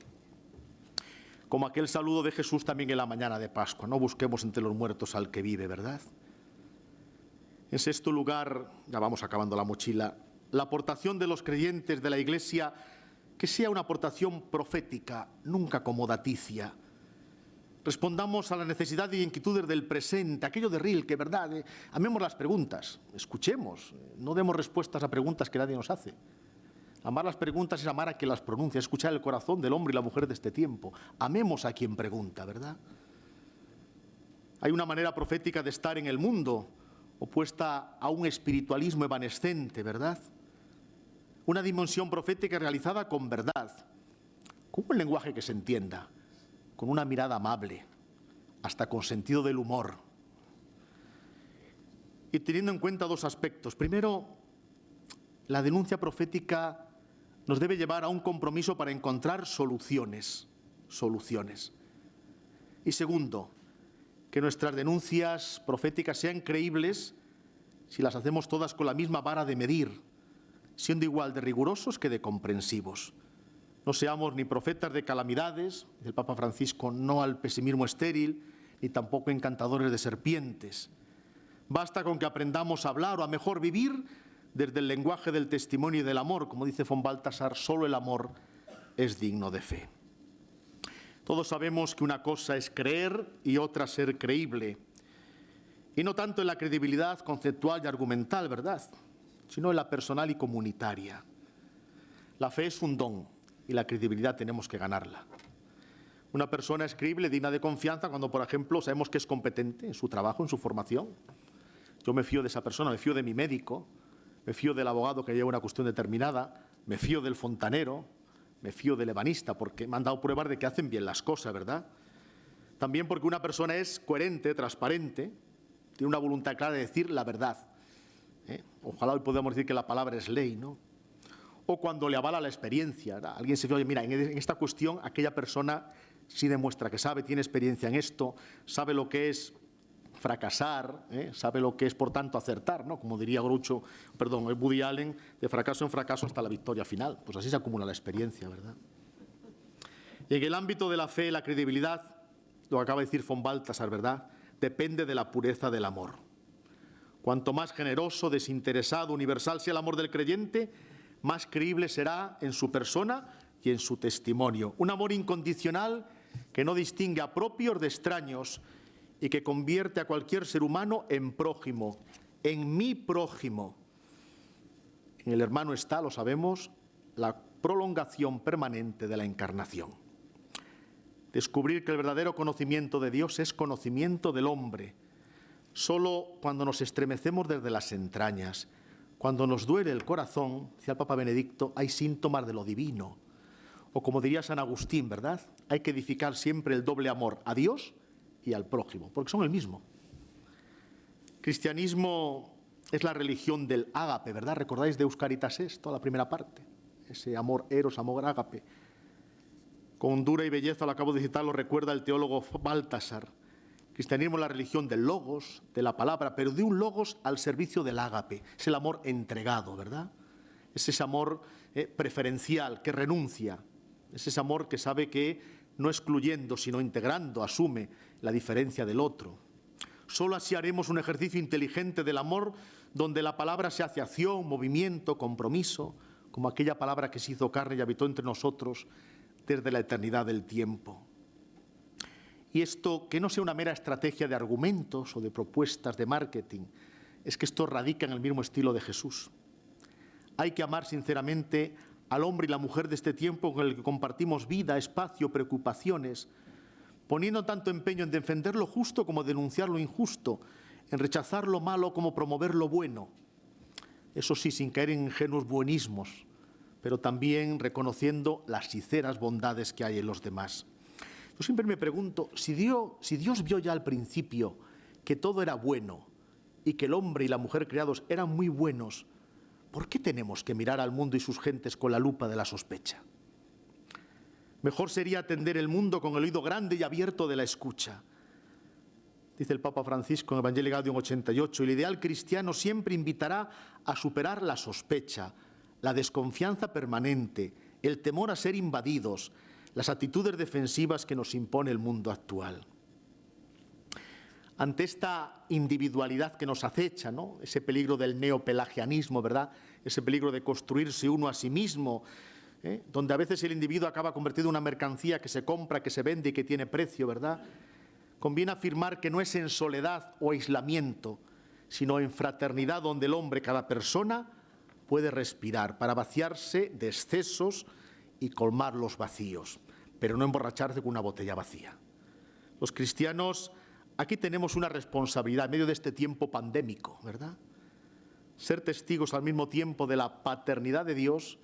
B: Como aquel saludo de Jesús también en la mañana de Pascua. No busquemos entre los muertos al que vive, ¿verdad? En sexto lugar, ya vamos acabando la mochila, la aportación de los creyentes de la Iglesia, que sea una aportación profética, nunca acomodaticia. Respondamos a las necesidades y inquietudes del presente, aquello de Rilke, ¿verdad? Amemos las preguntas, escuchemos, no demos respuestas a preguntas que nadie nos hace. Amar las preguntas es amar a quien las pronuncia, escuchar el corazón del hombre y la mujer de este tiempo. Amemos a quien pregunta, ¿verdad? Hay una manera profética de estar en el mundo, opuesta a un espiritualismo evanescente, ¿verdad? Una dimensión profética realizada con verdad, con un lenguaje que se entienda, con una mirada amable, hasta con sentido del humor. Y teniendo en cuenta dos aspectos. Primero, la denuncia profética nos debe llevar a un compromiso para encontrar soluciones. Y segundo, que nuestras denuncias proféticas sean creíbles si las hacemos todas con la misma vara de medir, siendo igual de rigurosos que de comprensivos. No seamos ni profetas de calamidades, dice el Papa Francisco, no al pesimismo estéril, ni tampoco encantadores de serpientes. Basta con que aprendamos a hablar o a mejor vivir desde el lenguaje del testimonio y del amor. Como dice von Balthasar, solo el amor es digno de fe. Todos sabemos que una cosa es creer y otra ser creíble. Y no tanto en la credibilidad conceptual y argumental, ¿verdad?, sino en la personal y comunitaria. La fe es un don y la credibilidad tenemos que ganarla. Una persona es creíble, digna de confianza, cuando, por ejemplo, sabemos que es competente en su trabajo, en su formación. Yo me fío de esa persona, me fío de mi médico, me fío del abogado que lleva una cuestión determinada, me fío del fontanero, me fío del ebanista, porque me han dado pruebas de que hacen bien las cosas, ¿verdad? También porque una persona es coherente, transparente, tiene una voluntad clara de decir la verdad. Ojalá hoy podamos decir que la palabra es ley, ¿no? O cuando le avala la experiencia, ¿verdad? Alguien se dice, oye, mira, en esta cuestión aquella persona sí demuestra que sabe, tiene experiencia en esto, sabe lo que es fracasar, sabe lo que es, por tanto, acertar, ¿no? Como diría Woody Allen, de fracaso en fracaso hasta la victoria final. Pues así se acumula la experiencia, ¿verdad? Y en el ámbito de la fe, la credibilidad, lo que acaba de decir von Balthasar, ¿verdad?, depende de la pureza del amor. Cuanto más generoso, desinteresado, universal sea el amor del creyente, más creíble será en su persona y en su testimonio. Un amor incondicional que no distingue a propios de extraños y que convierte a cualquier ser humano en prójimo, en mi prójimo. En el hermano está, lo sabemos, la prolongación permanente de la encarnación. Descubrir que el verdadero conocimiento de Dios es conocimiento del hombre. Solo cuando nos estremecemos desde las entrañas, cuando nos duele el corazón, decía el Papa Benedicto, hay síntomas de lo divino. O como diría San Agustín, ¿verdad?, hay que edificar siempre el doble amor a Dios y al prójimo, porque son el mismo. Cristianismo es la religión del ágape, ¿verdad? ¿Recordáis de Euscaritas es, toda la primera parte? Ese amor eros, amor ágape. Con hondura y belleza, lo acabo de citar, lo recuerda el teólogo Balthasar. Cristianismo es la religión del logos, de la palabra, pero de un logos al servicio del ágape. Es el amor entregado, ¿verdad? Es ese amor preferencial, que renuncia. Es ese amor que sabe que no excluyendo, sino integrando, asume la diferencia del otro. Solo así haremos un ejercicio inteligente del amor, donde la palabra se hace acción, movimiento, compromiso, como aquella palabra que se hizo carne y habitó entre nosotros desde la eternidad del tiempo. Y esto, que no sea una mera estrategia de argumentos o de propuestas de marketing, es que esto radica en el mismo estilo de Jesús. Hay que amar sinceramente al hombre y la mujer de este tiempo con el que compartimos vida, espacio, preocupaciones, poniendo tanto empeño en defender lo justo como denunciar lo injusto, en rechazar lo malo como promover lo bueno. Eso sí, sin caer en ingenuos buenismos, pero también reconociendo las sinceras bondades que hay en los demás. Yo siempre me pregunto, si Dios vio ya al principio que todo era bueno y que el hombre y la mujer creados eran muy buenos, ¿por qué tenemos que mirar al mundo y sus gentes con la lupa de la sospecha? Mejor sería atender el mundo con el oído grande y abierto de la escucha. Dice el Papa Francisco en Evangelii Gaudium 88, el ideal cristiano siempre invitará a superar la sospecha, la desconfianza permanente, el temor a ser invadidos, las actitudes defensivas que nos impone el mundo actual. Ante esta individualidad que nos acecha, ¿no?, ese peligro del neopelagianismo, ¿verdad?, ese peligro de construirse uno a sí mismo, donde a veces el individuo acaba convertido en una mercancía que se compra, que se vende y que tiene precio, ¿verdad?, conviene afirmar que no es en soledad o aislamiento, sino en fraternidad donde el hombre, cada persona, puede respirar para vaciarse de excesos y colmar los vacíos, pero no emborracharse con una botella vacía. Los cristianos aquí tenemos una responsabilidad en medio de este tiempo pandémico, ¿verdad? Ser testigos al mismo tiempo de la paternidad de Dios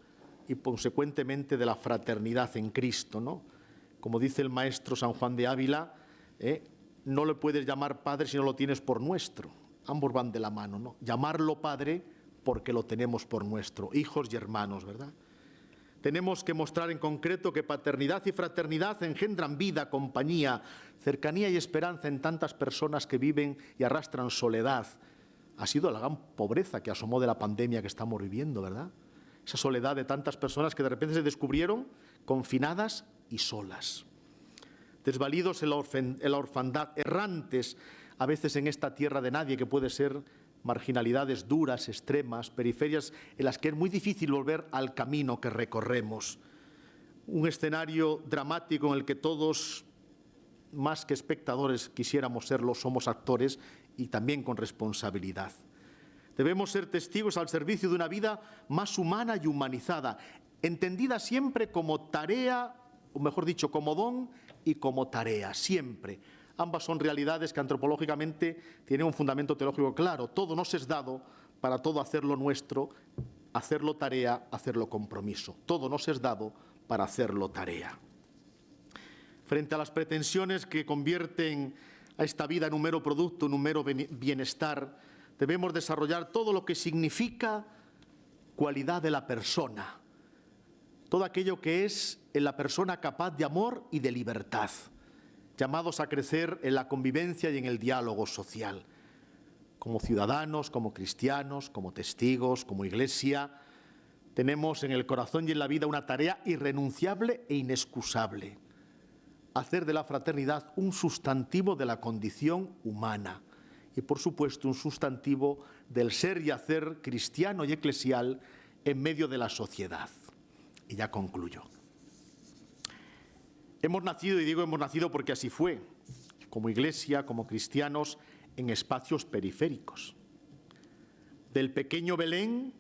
B: y, consecuentemente, de la fraternidad en Cristo, ¿no? Como dice el maestro San Juan de Ávila, no le puedes llamar padre si no lo tienes por nuestro. Ambos van de la mano, ¿no? Llamarlo padre porque lo tenemos por nuestro, hijos y hermanos, ¿verdad? Tenemos que mostrar en concreto que paternidad y fraternidad engendran vida, compañía, cercanía y esperanza en tantas personas que viven y arrastran soledad. Ha sido la gran pobreza que asomó de la pandemia que estamos viviendo, ¿verdad? Esa soledad de tantas personas que de repente se descubrieron confinadas y solas. Desvalidos en la orfandad, errantes a veces en esta tierra de nadie, que puede ser marginalidades duras, extremas, periferias en las que es muy difícil volver al camino que recorremos. Un escenario dramático en el que todos, más que espectadores, quisiéramos serlo, somos actores y también con responsabilidad. Debemos ser testigos al servicio de una vida más humana y humanizada, entendida siempre como tarea, o mejor dicho, como don y como tarea, siempre. Ambas son realidades que antropológicamente tienen un fundamento teológico claro. Todo nos es dado, para todo hacerlo nuestro, hacerlo tarea, hacerlo compromiso. Todo nos es dado para hacerlo tarea. Frente a las pretensiones que convierten a esta vida en un mero producto, en un mero bienestar, debemos desarrollar todo lo que significa cualidad de la persona, todo aquello que es en la persona capaz de amor y de libertad, llamados a crecer en la convivencia y en el diálogo social, como ciudadanos, como cristianos, como testigos, como Iglesia. Tenemos en el corazón y en la vida una tarea irrenunciable e inexcusable: hacer de la fraternidad un sustantivo de la condición humana y, por supuesto, un sustantivo del ser y hacer cristiano y eclesial en medio de la sociedad. Y ya concluyo. Hemos nacido, y digo hemos nacido porque así fue, como Iglesia, como cristianos, en espacios periféricos. Del pequeño Belén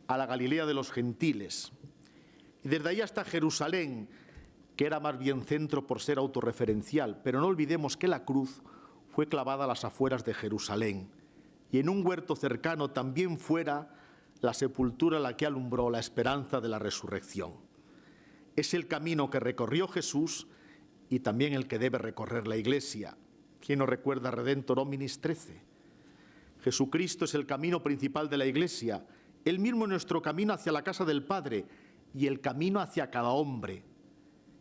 B: a la Galilea de los gentiles. Y desde ahí hasta Jerusalén, que era más bien centro por ser autorreferencial. Pero no olvidemos que la cruz fue clavada a las afueras de Jerusalén. Y en un huerto cercano también fuera la sepultura la que alumbró la esperanza de la resurrección. Es el camino que recorrió Jesús y también el que debe recorrer la Iglesia. ¿Quién nos recuerda Redentor Hominis 13? Jesucristo es el camino principal de la Iglesia, Él mismo es nuestro camino hacia la casa del Padre y el camino hacia cada hombre.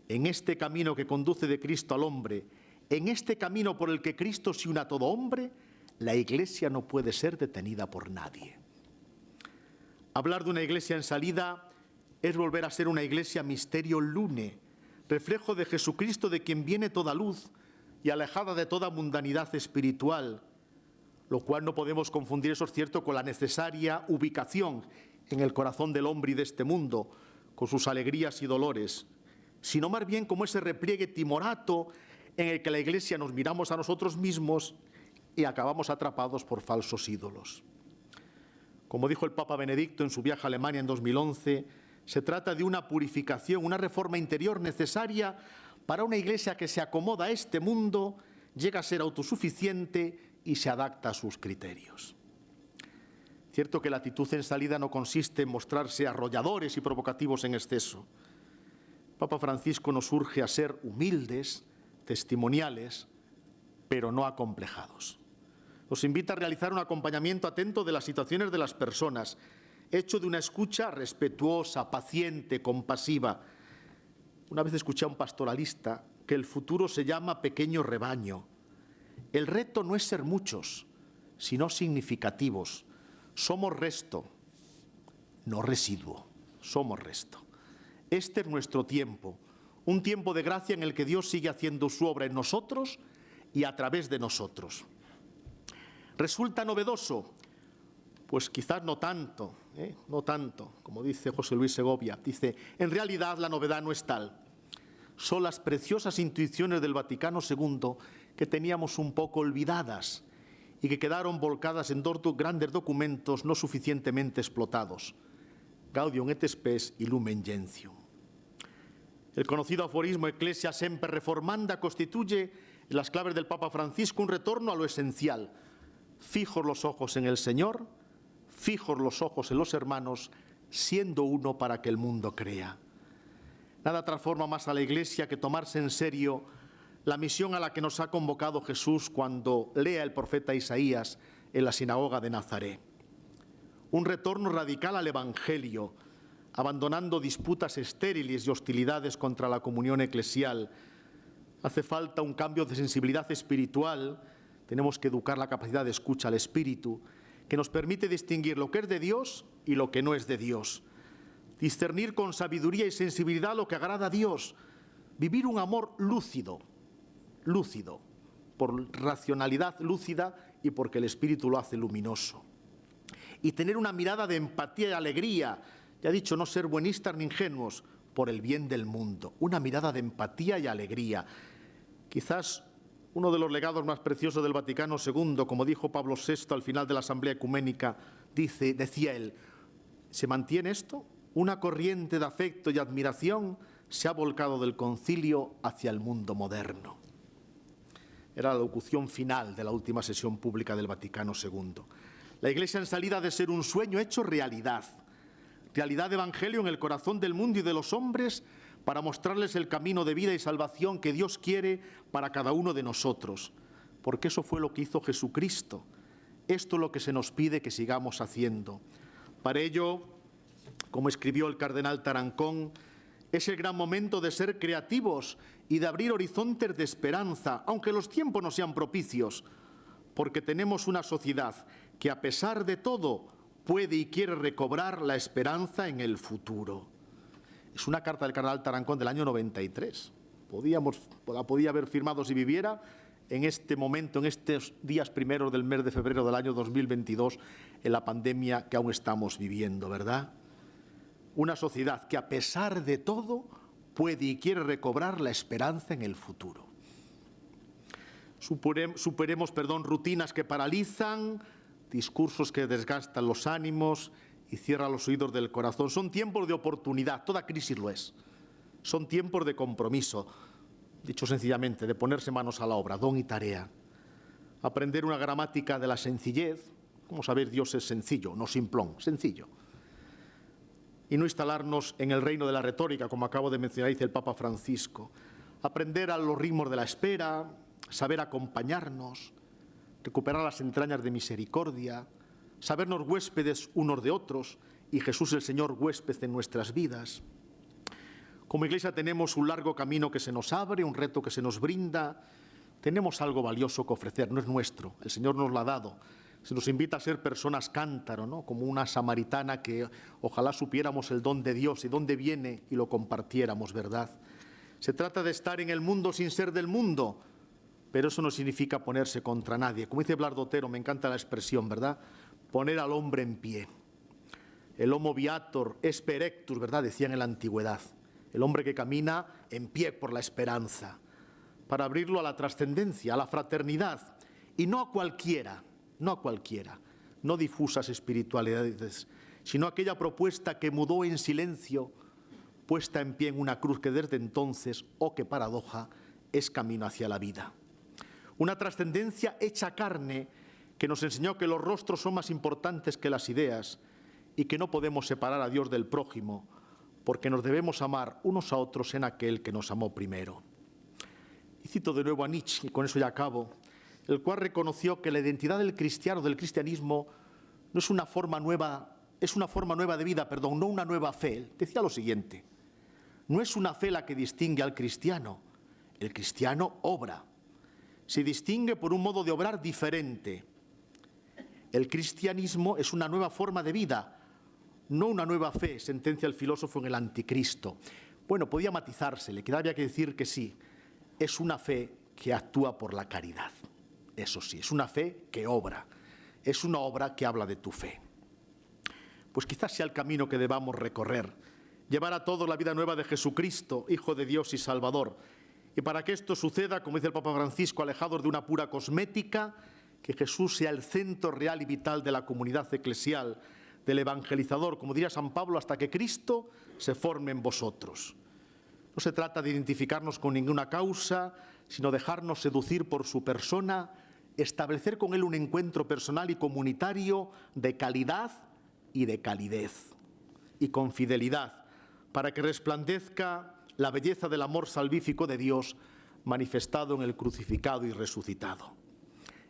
B: En este camino que conduce de Cristo al hombre, en este camino por el que Cristo se une a todo hombre, la Iglesia no puede ser detenida por nadie. Hablar de una Iglesia en salida es volver a ser una Iglesia misterio lune, reflejo de Jesucristo, de quien viene toda luz y alejada de toda mundanidad espiritual, lo cual no podemos confundir, eso es cierto, con la necesaria ubicación en el corazón del hombre y de este mundo, con sus alegrías y dolores, sino más bien como ese repliegue timorato en el que la Iglesia nos miramos a nosotros mismos y acabamos atrapados por falsos ídolos. Como dijo el Papa Benedicto en su viaje a Alemania en 2011, se trata de una purificación, una reforma interior necesaria para una Iglesia que se acomoda a este mundo, llega a ser autosuficiente y se adapta a sus criterios. Cierto que la actitud en salida no consiste en mostrarse arrolladores y provocativos en exceso. Papa Francisco nos urge a ser humildes, testimoniales, pero no acomplejados. Nos invita a realizar un acompañamiento atento de las situaciones de las personas, hecho de una escucha respetuosa, paciente, compasiva. Una vez escuché a un pastoralista que el futuro se llama pequeño rebaño. El reto no es ser muchos, sino significativos. Somos resto, no residuo, somos resto. Este es nuestro tiempo, un tiempo de gracia en el que Dios sigue haciendo su obra en nosotros y a través de nosotros. ¿Resulta novedoso? Pues quizás no tanto, como dice José Luis Segovia. Dice, en realidad la novedad no es tal. Son las preciosas intuiciones del Vaticano II que teníamos un poco olvidadas y que quedaron volcadas en dos grandes documentos no suficientemente explotados. Gaudium et Spes y Lumen Gentium. El conocido aforismo Ecclesia Semper Reformanda constituye en las claves del Papa Francisco un retorno a lo esencial. Fijos los ojos en el Señor, fijos los ojos en los hermanos, siendo uno para que el mundo crea. Nada transforma más a la Iglesia que tomarse en serio la misión a la que nos ha convocado Jesús cuando lea el profeta Isaías en la sinagoga de Nazaret. Un retorno radical al Evangelio, abandonando disputas estériles y hostilidades contra la comunión eclesial. Hace falta un cambio de sensibilidad espiritual. Tenemos que educar la capacidad de escucha al Espíritu, que nos permite distinguir lo que es de Dios y lo que no es de Dios. Discernir con sabiduría y sensibilidad lo que agrada a Dios. Vivir un amor lúcido, por racionalidad lúcida y porque el Espíritu lo hace luminoso. Y tener una mirada de empatía y alegría. Ya he dicho, no ser buenistas ni ingenuos, por el bien del mundo. Una mirada de empatía y alegría. Quizás uno de los legados más preciosos del Vaticano II, como dijo Pablo VI al final de la Asamblea Ecuménica, decía él, ¿se mantiene esto? Una corriente de afecto y admiración se ha volcado del concilio hacia el mundo moderno. Era la locución final de la última sesión pública del Vaticano II. La Iglesia en salida de ser un sueño hecho realidad. Realidad de evangelio en el corazón del mundo y de los hombres para mostrarles el camino de vida y salvación que Dios quiere para cada uno de nosotros. Porque eso fue lo que hizo Jesucristo. Esto es lo que se nos pide que sigamos haciendo. Para ello, como escribió el cardenal Tarancón, es el gran momento de ser creativos y de abrir horizontes de esperanza, aunque los tiempos no sean propicios, porque tenemos una sociedad que a pesar de todo puede y quiere recobrar la esperanza en el futuro. Es una carta del cardenal Tarancón del año 93. La podía haber firmado si viviera en este momento, en estos días primeros del mes de febrero del año 2022, en la pandemia que aún estamos viviendo, ¿verdad? Una sociedad que a pesar de todo puede y quiere recobrar la esperanza en el futuro. Superemos rutinas que paralizan, discursos que desgastan los ánimos y cierran los oídos del corazón. Son tiempos de oportunidad, toda crisis lo es. Son tiempos de compromiso, dicho sencillamente, de ponerse manos a la obra, don y tarea. Aprender una gramática de la sencillez. Como saber, Dios es sencillo, no simplón, sencillo. Y no instalarnos en el reino de la retórica, como acabo de mencionar, dice el Papa Francisco. Aprender a los ritmos de la espera, saber acompañarnos, recuperar las entrañas de misericordia, sabernos huéspedes unos de otros y Jesús el Señor huésped en nuestras vidas. Como Iglesia tenemos un largo camino que se nos abre, un reto que se nos brinda. Tenemos algo valioso que ofrecer, no es nuestro, el Señor nos lo ha dado. Se nos invita a ser personas cántaro, ¿no? Como una samaritana que ojalá supiéramos el don de Dios y dónde viene y lo compartiéramos, ¿verdad? Se trata de estar en el mundo sin ser del mundo, pero eso no significa ponerse contra nadie. Como dice Blas de Otero, me encanta la expresión, ¿verdad? Poner al hombre en pie. El homo viator espe erectus, ¿verdad? Decían en la antigüedad. El hombre que camina en pie por la esperanza, para abrirlo a la trascendencia, a la fraternidad, y no a cualquiera, no difusas espiritualidades, sino aquella propuesta que mudó en silencio, puesta en pie en una cruz que desde entonces, oh qué paradoja, es camino hacia la vida. Una trascendencia hecha carne que nos enseñó que los rostros son más importantes que las ideas y que no podemos separar a Dios del prójimo, porque nos debemos amar unos a otros en aquel que nos amó primero. Y cito de nuevo a Nietzsche, y con eso ya acabo, el cual reconoció que la identidad del cristiano, del cristianismo, no es una forma nueva, es una forma nueva de vida, no una nueva fe. Él decía lo siguiente: no es una fe la que distingue al cristiano, el cristiano obra. se distingue por un modo de obrar diferente. El cristianismo es una nueva forma de vida, no una nueva fe, sentencia el filósofo en el Anticristo. Bueno, podía matizarse, le quedaría que decir que sí, es una fe que actúa por la caridad. Eso sí, es una fe que obra, es una obra que habla de tu fe. Pues quizás sea el camino que debamos recorrer, llevar a todos la vida nueva de Jesucristo, Hijo de Dios y Salvador. Y para que esto suceda, como dice el Papa Francisco, alejados de una pura cosmética, que Jesús sea el centro real y vital de la comunidad eclesial, del evangelizador, como diría San Pablo, hasta que Cristo se forme en vosotros. No se trata de identificarnos con ninguna causa, sino dejarnos seducir por su persona, establecer con él un encuentro personal y comunitario de calidad y de calidez, y con fidelidad, para que resplandezca la belleza del amor salvífico de Dios manifestado en el crucificado y resucitado.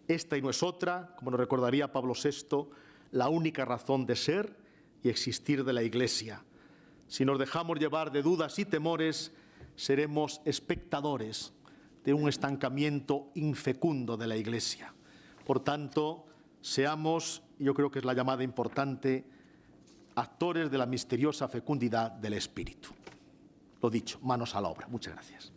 B: Esta y no es otra, como nos recordaría Pablo VI, la única razón de ser y existir de la Iglesia. Si nos dejamos llevar de dudas y temores, seremos espectadores de un estancamiento infecundo de la Iglesia. Por tanto, seamos, yo creo que es la llamada importante, actores de la misteriosa fecundidad del Espíritu. Lo dicho, manos a la obra. Muchas gracias.